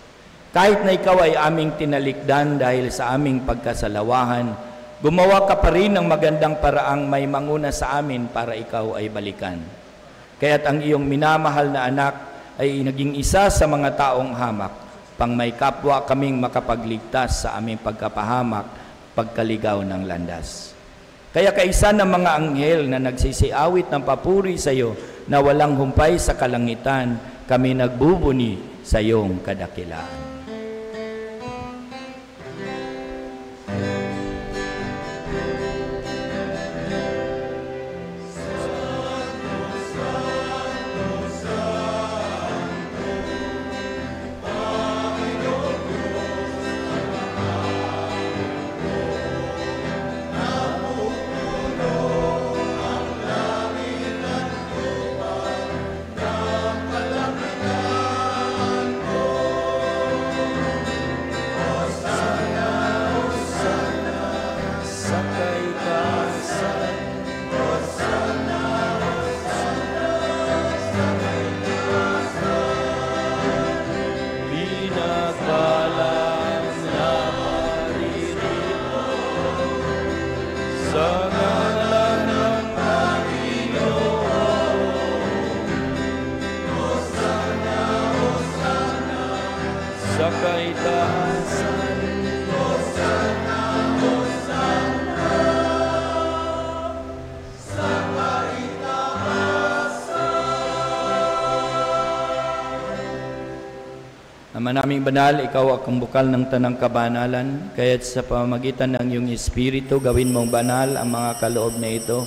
Kahit na ikaw ay aming tinalikdan dahil sa aming pagkasalawahan, gumawa ka pa rin ng magandang paraang may manguna sa amin para ikaw ay balikan. Kaya't ang iyong minamahal na anak ay naging isa sa mga taong hamak, pang may kapwa kaming makapagligtas sa aming pagkapahamak, pagkaligaw ng landas. Kaya kaisa ng mga anghel na nagsisiawit ng papuri sa iyo na walang humpay sa kalangitan, kami nagbubuni sa iyong kadakilaan. Ama naming banal, ikaw ang bukal ng tanang kabanalan, kaya't sa pamamagitan ng iyong Espiritu, gawin mong banal ang mga kaloob na ito,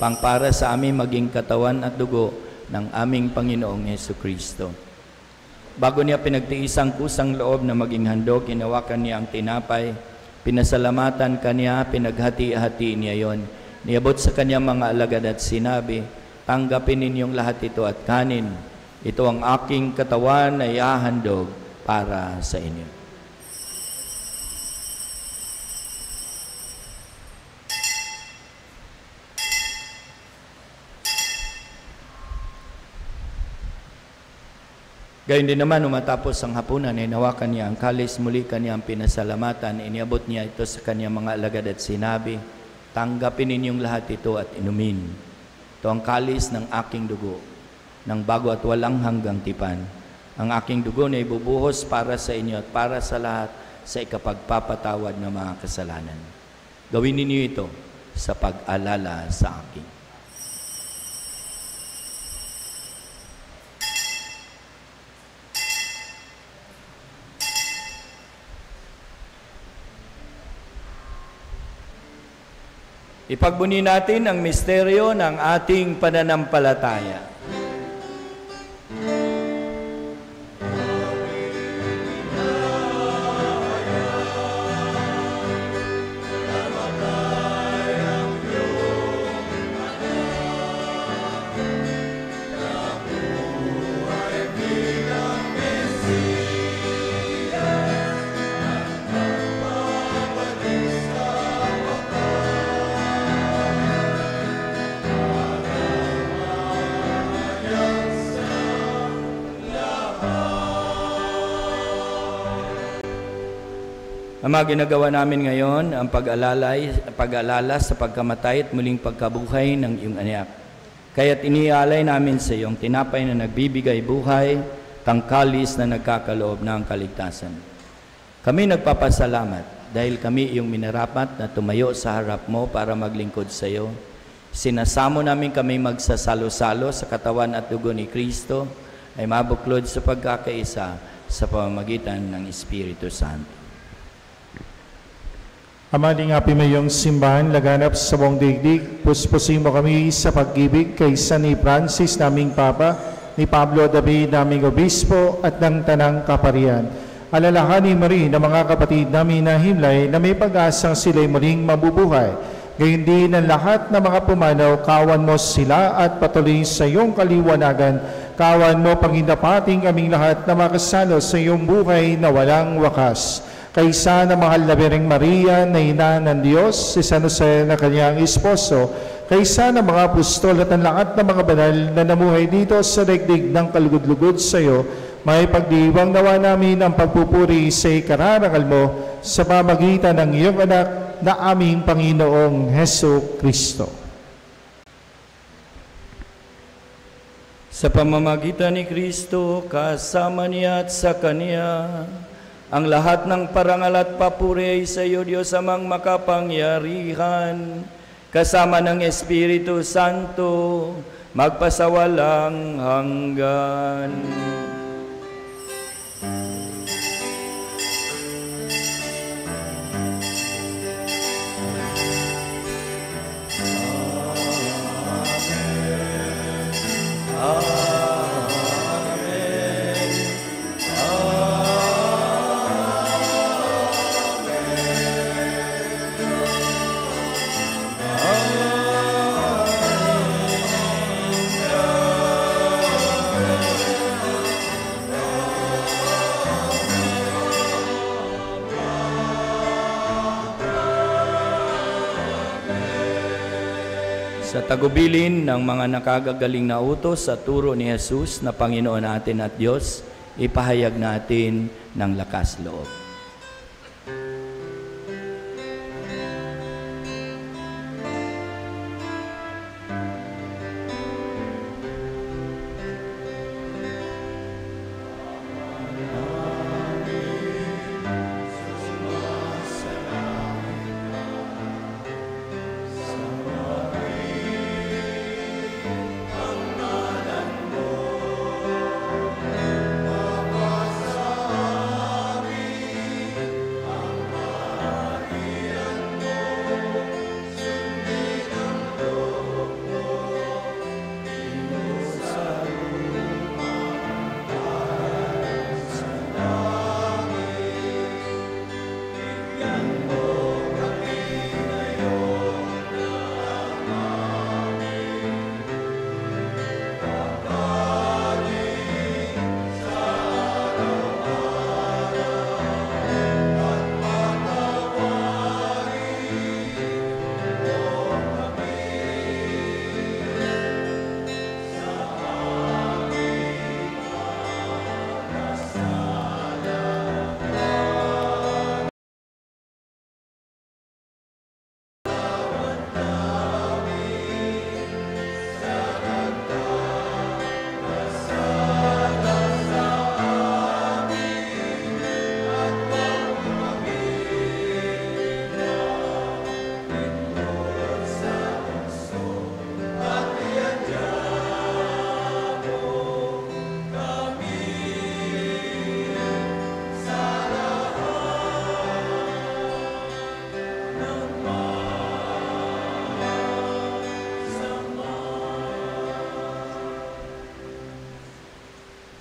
pang para sa aming maging katawan at dugo ng aming Panginoong Jesucristo. Bago niya pinagtiis ang kusang loob na maging handog, hinawakan niya ang tinapay, pinasalamatan kaniya, pinaghati-hati niya yon. Niabot sa kanyang mga alagad at sinabi, tanggapin ninyong lahat ito at kanin. Ito ang aking katawan na iahandog para sa inyo. Gayon din naman, matapos ang hapunan, hinawakan niya ang kalis, muli kanyang pinasalamatan, iniabot niya ito sa kanyang mga alagad at sinabi, tanggapin ninyong lahat ito at inumin. Ito ang kalis ng aking dugo, ng bago at walang hanggang tipan. Ang aking dugo na ibubuhos para sa inyo at para sa lahat sa ikapagpapatawad ng mga kasalanan. Gawin ninyo ito sa pag-alala sa akin. Ipagbuni natin ang misteryo ng ating pananampalataya. Ama, ginagawa namin ngayon ang pag-alala sa pagkamatay at muling pagkabuhay ng iyong anak. Kaya't inialay namin sa iyong tinapay na nagbibigay buhay, tangkalis na nagkakaloob ng kaligtasan. Kami nagpapasalamat dahil kami iyong minarapat na tumayo sa harap mo para maglingkod sa iyo. Sinasamo namin kami magsasalo-salo sa katawan at dugo ni Kristo ay mabuklod sa pagkakaisa sa pamamagitan ng Espiritu Santo. Ama, lingapin mo iyong simbahan, laganap sa buong daigdig. Puspusin mo kami sa pag-ibig kay San Francis, naming Papa, ni Pablo David, naming Obispo, at ng Tanang Kaparian. Alalahanin mo rin ang mga kapatid namin na himlay na may pag-asang sila'y muling mabubuhay. Gayon din ang lahat ng mga pumanaw, kawan mo sila at patuloy sa iyong kaliwanagan. Kawan mo, Panginoon, aming lahat na makasalo sa iyong buhay na walang wakas. Kaysa na mahal na Birheng Maria, na ina ng Diyos, si San Jose na kanyang esposo, kaysa na mga apostol at ang lahat ng mga banal na namuhay dito sa daigdig ng kalugod-lugod sa iyo, may pagdiwang nawa namin ang pagpupuri sa ikararangal mo sa pamagitan ng iyong anak na aming Panginoong Heso Kristo. Sa pamamagitan ni Kristo, kasama niya at sa Kanya, ang lahat ng parangal at papuri ay sa iyo, Diyos amang makapangyarihan, kasama ng Espiritu Santo, magpasawalang hanggan. Sa tagubilin ng mga nakagagaling na utos sa turo ni Jesus na Panginoon natin at Diyos, ipahayag natin ng lakas loob.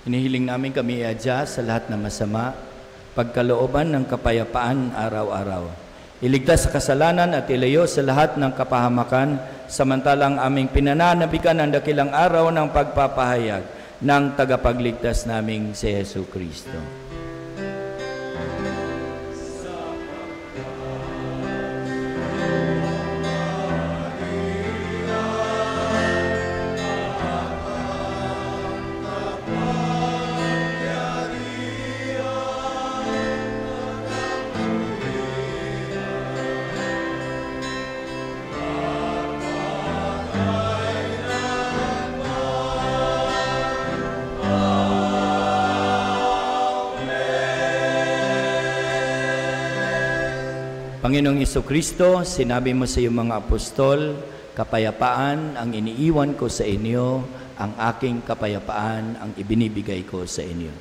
Hinihiling namin kami iadya sa lahat ng masama, pagkalooban ng kapayapaan araw-araw. Iligtas sa kasalanan at ilayo sa lahat ng kapahamakan, samantalang aming pinananabikan ang dakilang araw ng pagpapahayag ng tagapagligtas naming si Hesu Kristo. Panginoong Jesucristo, sinabi mo sa iyong mga apostol, kapayapaan ang iniiwan ko sa inyo, ang aking kapayapaan ang ibinibigay ko sa inyo.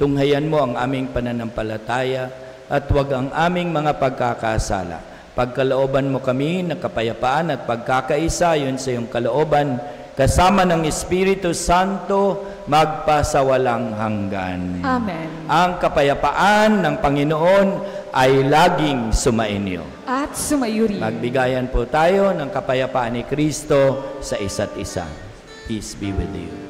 Tunghayan mo ang aming pananampalataya at huwag ang aming mga pagkakasala. Pagkalooban mo kami ng kapayapaan at pagkakaisa yun sa iyong kalooban, kasama ng Espiritu Santo, magpasawalang hanggan. Amen. Ang kapayapaan ng Panginoon ay laging sumainyo. At sumayo rin. Magbigayan po tayo ng kapayapaan ni Kristo sa isa't isa. Peace be with you.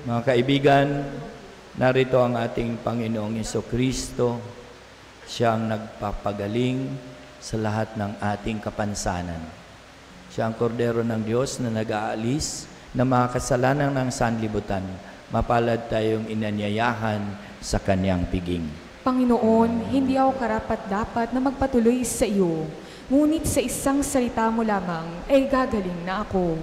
Mga kaibigan, narito ang ating Panginoong Jesucristo. Siya ang nagpapagaling sa lahat ng ating kapansanan. Siya ang kordero ng Diyos na nag-aalis ng mga kasalanan ng sanlibutan. Mapalad tayong inanyayahan sa Kanyang piging. Panginoon, hindi ako karapat-dapat na magpatuloy sa iyo. Ngunit sa isang salita mo lamang ay gagaling na ako.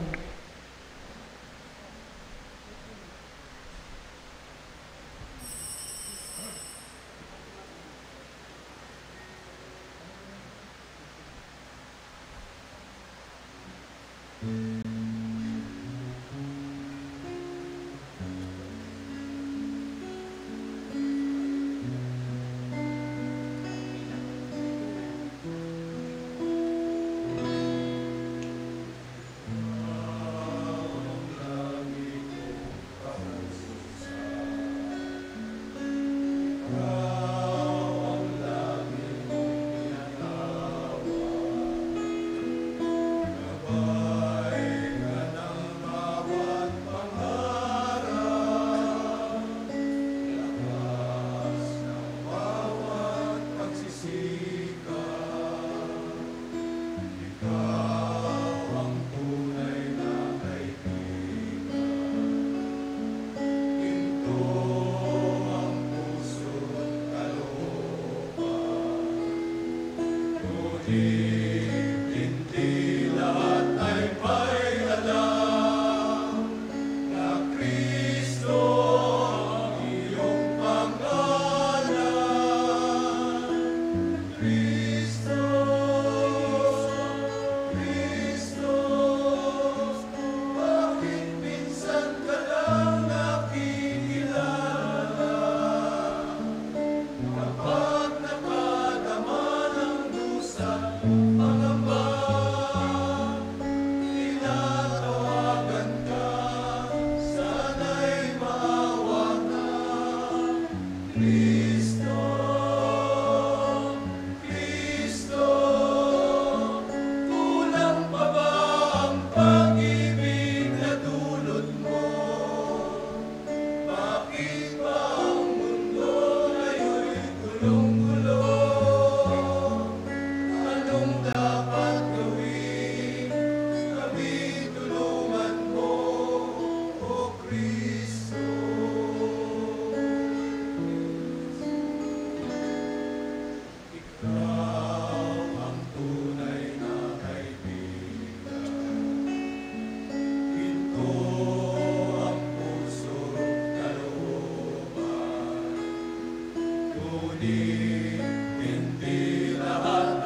Hindi lahat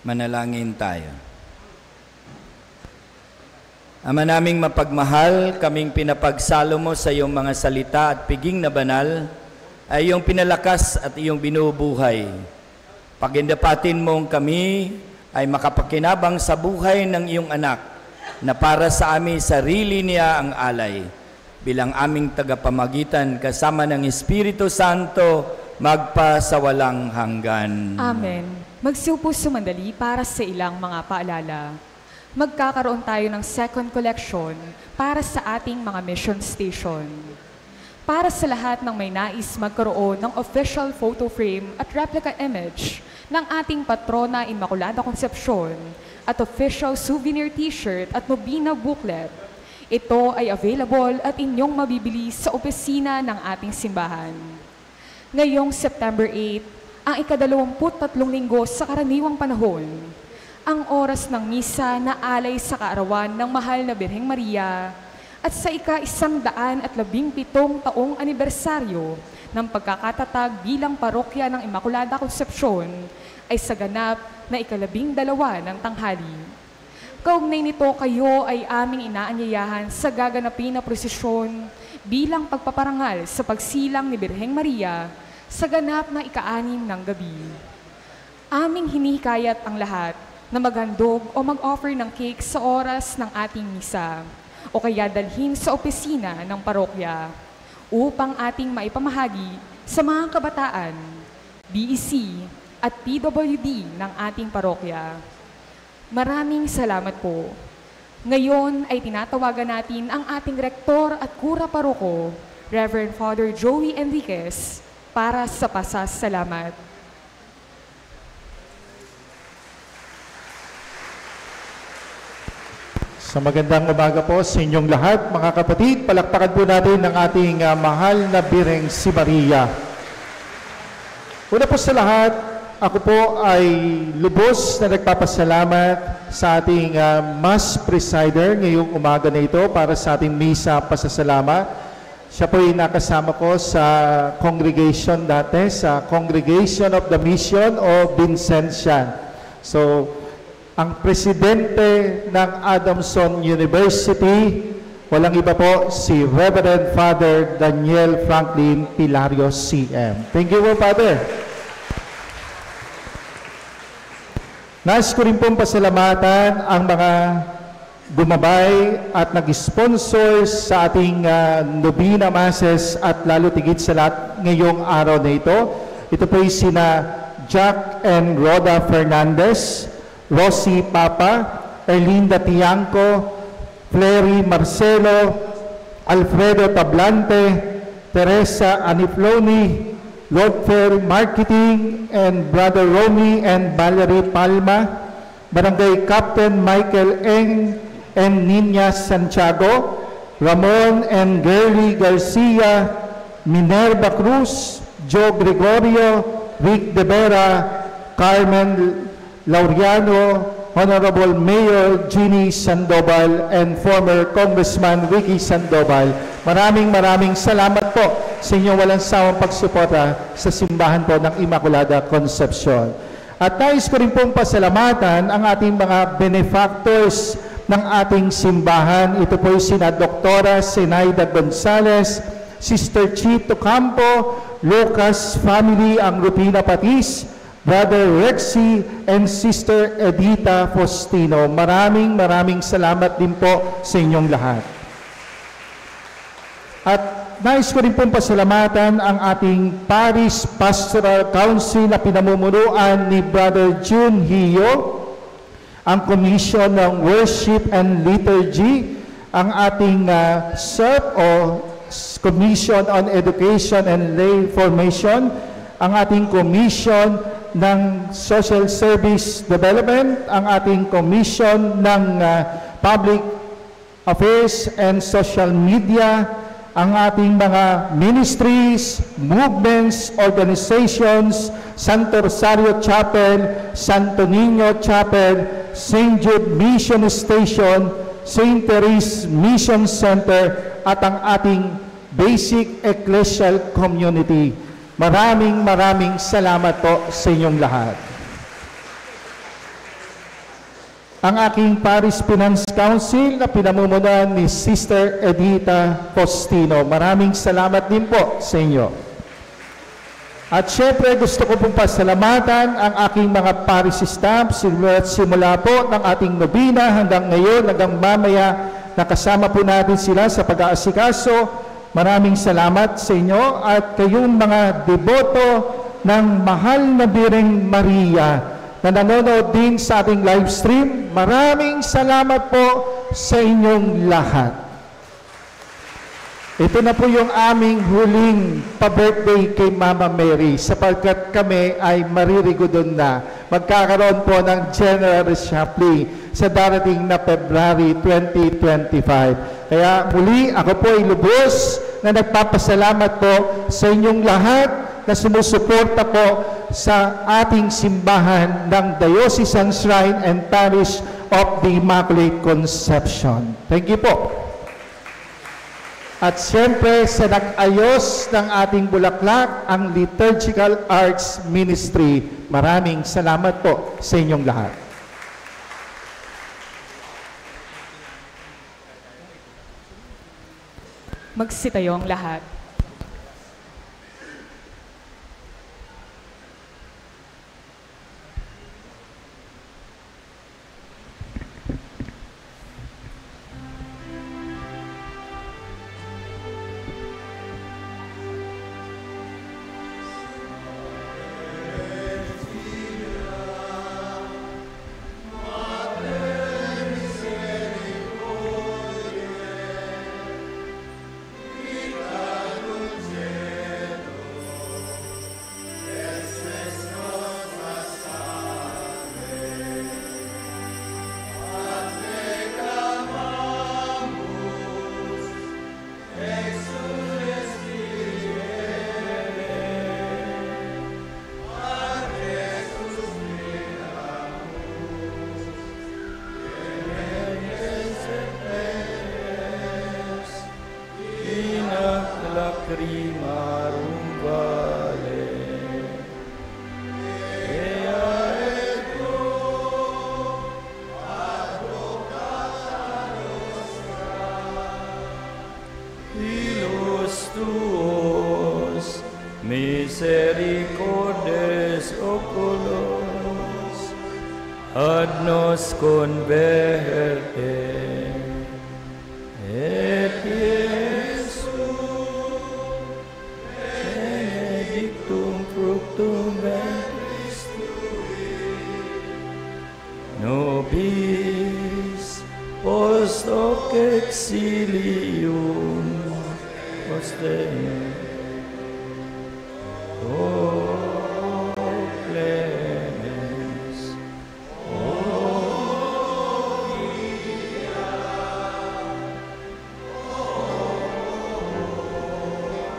Manalangin tayo. Ama naming mapagmahal, kaming pinapagsalo mo sa iyong mga salita at piging na banal, ay iyong pinalakas at iyong binubuhay. Pagindapatin mong kami ay makapakinabang sa buhay ng iyong anak, na para sa amin sarili niya ang alay. Bilang aming tagapamagitan kasama ng Espiritu Santo, magpa sa walang hanggan. Amen. Magsiupo sumandali para sa ilang mga paalala. Magkakaroon tayo ng second collection para sa ating mga mission station. Para sa lahat ng may nais magkaroon ng official photo frame at replica image ng ating patrona Immaculada Concepcion at official souvenir t-shirt at Nobina booklet, ito ay available at inyong mabibili sa opisina ng ating simbahan. Ngayong September 8, ang ika-23 linggo sa karaniwang panahon, ang oras ng misa na alay sa kaarawan ng mahal na Birheng Maria at sa ika-117 taong anibersaryo ng pagkakatatag bilang parokya ng Immaculada Concepcion ay sa ganap na ika-12 ng tanghali. Kaugnay nito kayo ay aming inaanyayahan sa gaganapin na prosesyon bilang pagpaparangal sa pagsilang ni Birheng Maria sa ganap na ika-6 ng gabi. Aming hinihikayat ang lahat na maghandog o mag-offer ng cake sa oras ng ating misa o kaya dalhin sa opisina ng parokya upang ating maipamahagi sa mga kabataan, BEC at PWD ng ating parokya. Maraming salamat po. Ngayon ay tinatawagan natin ang ating rektor at kura paroko, Reverend Father Joey Enriquez, para sa pasasalamat. Sa magandang umaga po sa inyong lahat, mga kapatid, palakpakan po natin ang ating mahal na Birheng si Maria. Una po sa lahat, ako po ay lubos na nagpapasalamat sa ating Mass Presider ngayong umaga na ito para sa ating misa pasasalamat. Siya po ay nakasama ko sa congregation dati, sa Congregation of the Mission o Vincentian. So, ang presidente ng Adamson University, walang iba po, si Reverend Father Daniel Franklin Pilario CM. Thank you po, Father. Nais ko rin pong pasalamatan ang mga gumabay at nag-sponsor sa ating Novena Masses at lalo tigit sa lahat ngayong araw na ito. Ito po ay sina Jack and Rhoda Fernandez, Rosie Papa, Erlinda Tiangco, Flery Marcelo, Alfredo Tablante, Teresa Anifloni, Godfrey Marketing, and Brother Romy and Valerie Palma, Barangay Captain Michael Eng and Nina Santiago, Ramon and Gerly Garcia, Minerva Cruz, Joe Gregorio, Rick De Vera, Carmen Laureano, Honorable Mayor Jeannie Sandoval, and former Congressman Ricky Sandoval. Maraming salamat po sa inyong walang sawang pagsuporta sa simbahan po ng Immaculada Concepcion. At nais ko rin pong pasalamatan ang ating mga benefactors ng ating simbahan. Ito po sina Doktora Zenaida Gonzales, Sister Chito Campo, Lucas Family, ang Rupina Patis, Brother Rexy and Sister Edita Faustino. Maraming salamat din po sa inyong lahat. At nais ko rin pong pasalamatan ang ating Parish Pastoral Council na pinamumunuan ni Brother June Hio, ang Commission ng Worship and Liturgy, ang ating SERP o Commission on Education and Lay Formation, ang ating Commission ng Social Service Development, ang ating Commission ng Public Affairs and Social Media, ang ating mga ministries, movements, organizations, Santo Rosario Chapel, Santo Niño Chapel, St. Jude Mission Station, St. Therese Mission Center, at ang ating Basic Ecclesial Community. Maraming salamat po sa inyong lahat. Ang aking Parish Finance Council na pinamumunuan ni Sister Edita Faustino. Maraming salamat din po sa inyo. At syempre gusto ko pong pasalamatan ang aking mga parish staff simula po ng ating nobina hanggang ngayon, hanggang mamaya nakasama po natin sila sa pag-aasikaso. Maraming salamat sa inyo at kayong mga deboto ng mahal na Birheng Maria na nanonood din sa ating live stream. Maraming salamat po sa inyong lahat. Ito na po yung aming huling pa-birthday kay Mama Mary sapagkat kami ay maririgo doon na. Magkakaroon po ng general reshuffling sa darating na February 2025. Kaya muli, ako po ay lubos na nagpapasalamat po sa inyong lahat na sumusuporta po sa ating simbahan ng Diocesan Shrine and Parish of the Immaculate Conception. Thank you po. At siyempre sa nag-ayos ng ating bulaklak, ang Liturgical Arts Ministry. Maraming salamat po sa inyong lahat. Magsitayo ang lahat. Misericordes oculos, ad nos converte, et Iesus, benedictum fructum ventris tui, nobis post hoc exilium postemus. Oh, clemens, oh, Maria,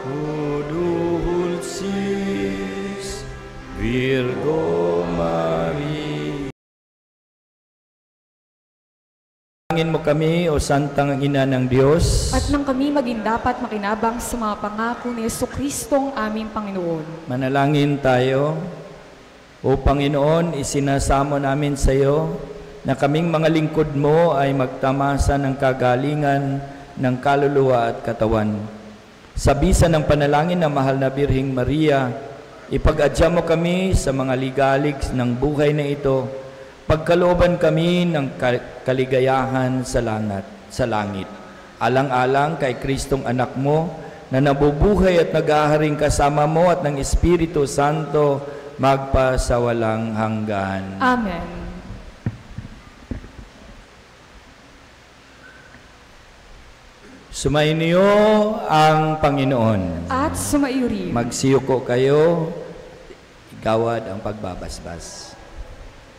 oh, dulcis Virgo Maria. Pangin mo kami, O Santang Ina ng Diyos, At nang kami maging dapat makinabang sa mga pangako ni Jesucristong aming Panginoon. manalangin tayo. O Panginoon, isinasamo namin sa iyo na kaming mga lingkod mo ay magtamasa ng kagalingan ng kaluluwa at katawan. Sa bisa ng panalangin ng mahal na Birheng Maria, Ipag-adya mo kami sa mga ligalig ng buhay na ito. Pagkalooban kami ng kaligayahan sa langit. Alang-alang kay Kristong anak mo na nabubuhay at nag-aharing kasama mo at ng Espiritu Santo magpasawalang hanggan. Amen. Sumainyo ang Panginoon. At sumaiyo rin. Magsiyuko kayo, igawad ang pagbabasbas.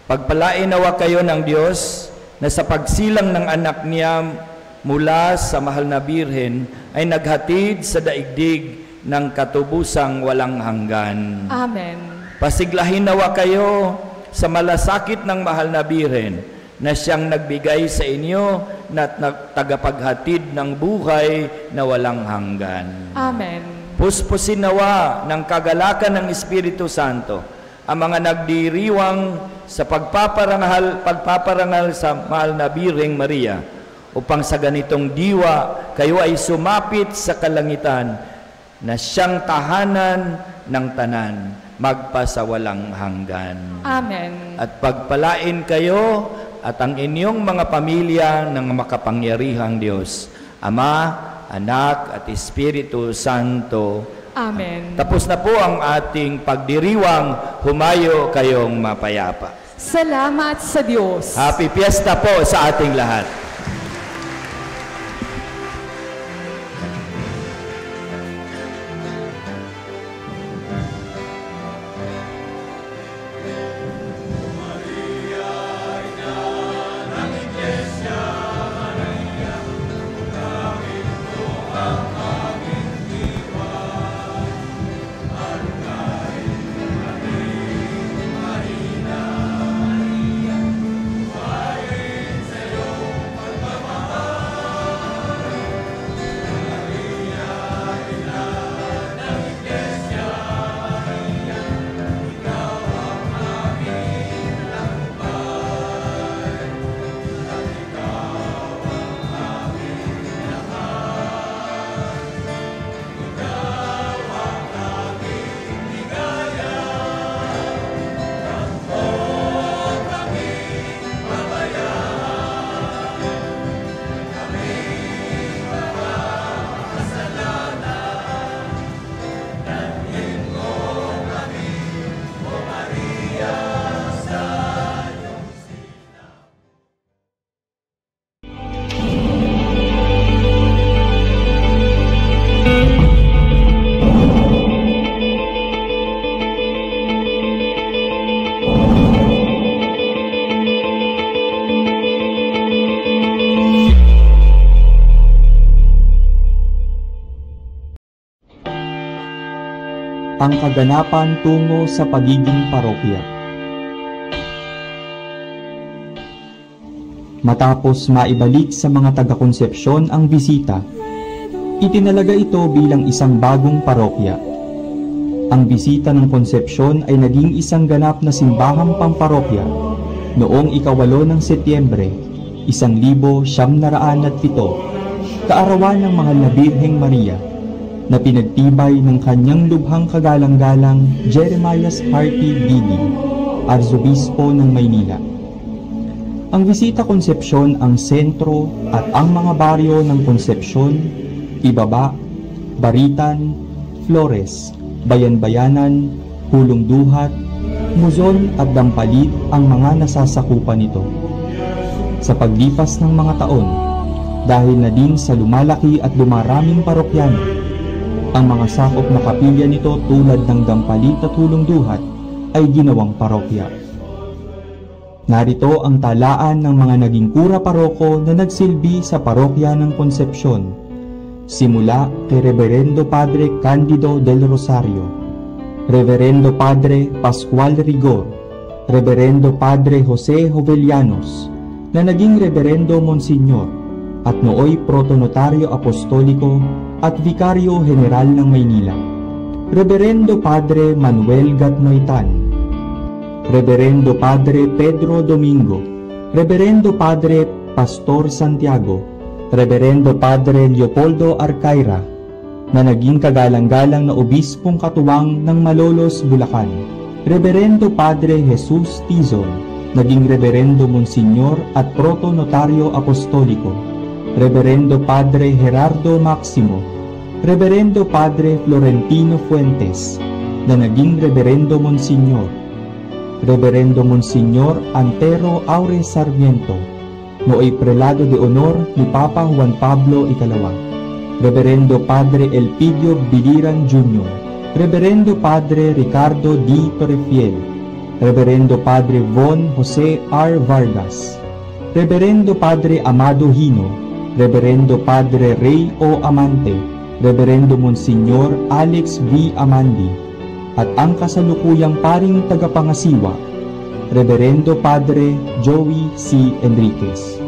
Pagpalain nawa kayo ng Diyos na sa pagsilang ng anak niya mula sa mahal na birhen ay naghatid sa daigdig ng katubusang walang hanggan. Amen. Pasiglahin nawa kayo sa malasakit ng mahal na birhen na siyang nagbigay sa inyo na tagapaghatid ng buhay na walang hanggan. Amen. Puspusin nawa ng kagalakan ng Espiritu Santo ang mga nagdiriwang sa pagpaparangal sa mahal na Birheng Maria, upang sa ganitong diwa kayo ay sumapit sa kalangitan na siyang tahanan ng tanan, magpasawalang hanggan. Amen. At pagpalain kayo at ang inyong mga pamilya ng makapangyarihang Diyos, Ama, Anak at Espiritu Santo. Amen. Tapos na po ang ating pagdiriwang. Humayo kayong mapayapa. Salamat sa Diyos. Happy Fiesta po sa ating lahat. Ang kaganapan tungo sa pagiging parokya. Matapos maibalik sa mga taga-Konsepsyon ang bisita, itinalaga ito bilang isang bagong parokya. Ang bisita ng Konsepsyon ay naging isang ganap na simbahang pamparokya noong 8 ng Setyembre, 1907, kaarawan ng mahal na Birheng Maria, na pinagtibay ng kanyang lubhang kagalang-galang Jeremias Harty Didi, Arzobispo ng Maynila. Ang Bisita Konsepsyon ang sentro at ang mga baryo ng Konsepsyon, Ibaba, Baritan, Flores, Bayan-Bayanan, Hulong Duhat, Muzon at Dampalit ang mga nasasakupan nito. Sa paglipas ng mga taon, dahil na din sa lumalaki at lumaraming parokyano, ang mga sakop na kapilya nito tulad ng Dampalit at Hulong Duhat ay ginawang parokya. Narito ang talaan ng mga naging kura paroko na nagsilbi sa parokya ng Konsepsyon, simula kay Reverendo Padre Candido del Rosario, Reverendo Padre Pascual Rigor, Reverendo Padre Jose Jovellanos, na naging Reverendo Monsignor at nooy Protonotaryo Apostoliko at Vikaryo General ng Maynila, Reverendo Padre Manuel Gatnoitan, Reverendo Padre Pedro Domingo, Reverendo Padre Pastor Santiago, Reverendo Padre Leopoldo Arcaira, na naging kagalang-galang na obispong katuwang ng Malolos, Bulacan, Reverendo Padre Jesus Tizon, naging Reverendo Monsinyor at Proto-Notaryo Apostoliko, Reverendo Padre Gerardo Maximo, Reverendo Padre Florentino Fuentes, na naging Reverendo Monsinyor, Reverendo Monsinyor Antero Aure Sarmiento, nooy Prelado de Honor ni Papa Juan Pablo II, Reverendo Padre Elpidio Biliran Jr., Reverendo Padre Ricardo D. Torrefiel, Reverendo Padre Von Jose R. Vargas, Reverendo Padre Amado Hino, Reverendo Padre Ray O. Amante, Reverendo Monsinyor Alex V. Amandi, at ang kasalukuyang paring tagapangasiwa, Reverendo Padre Joey C. Enriquez.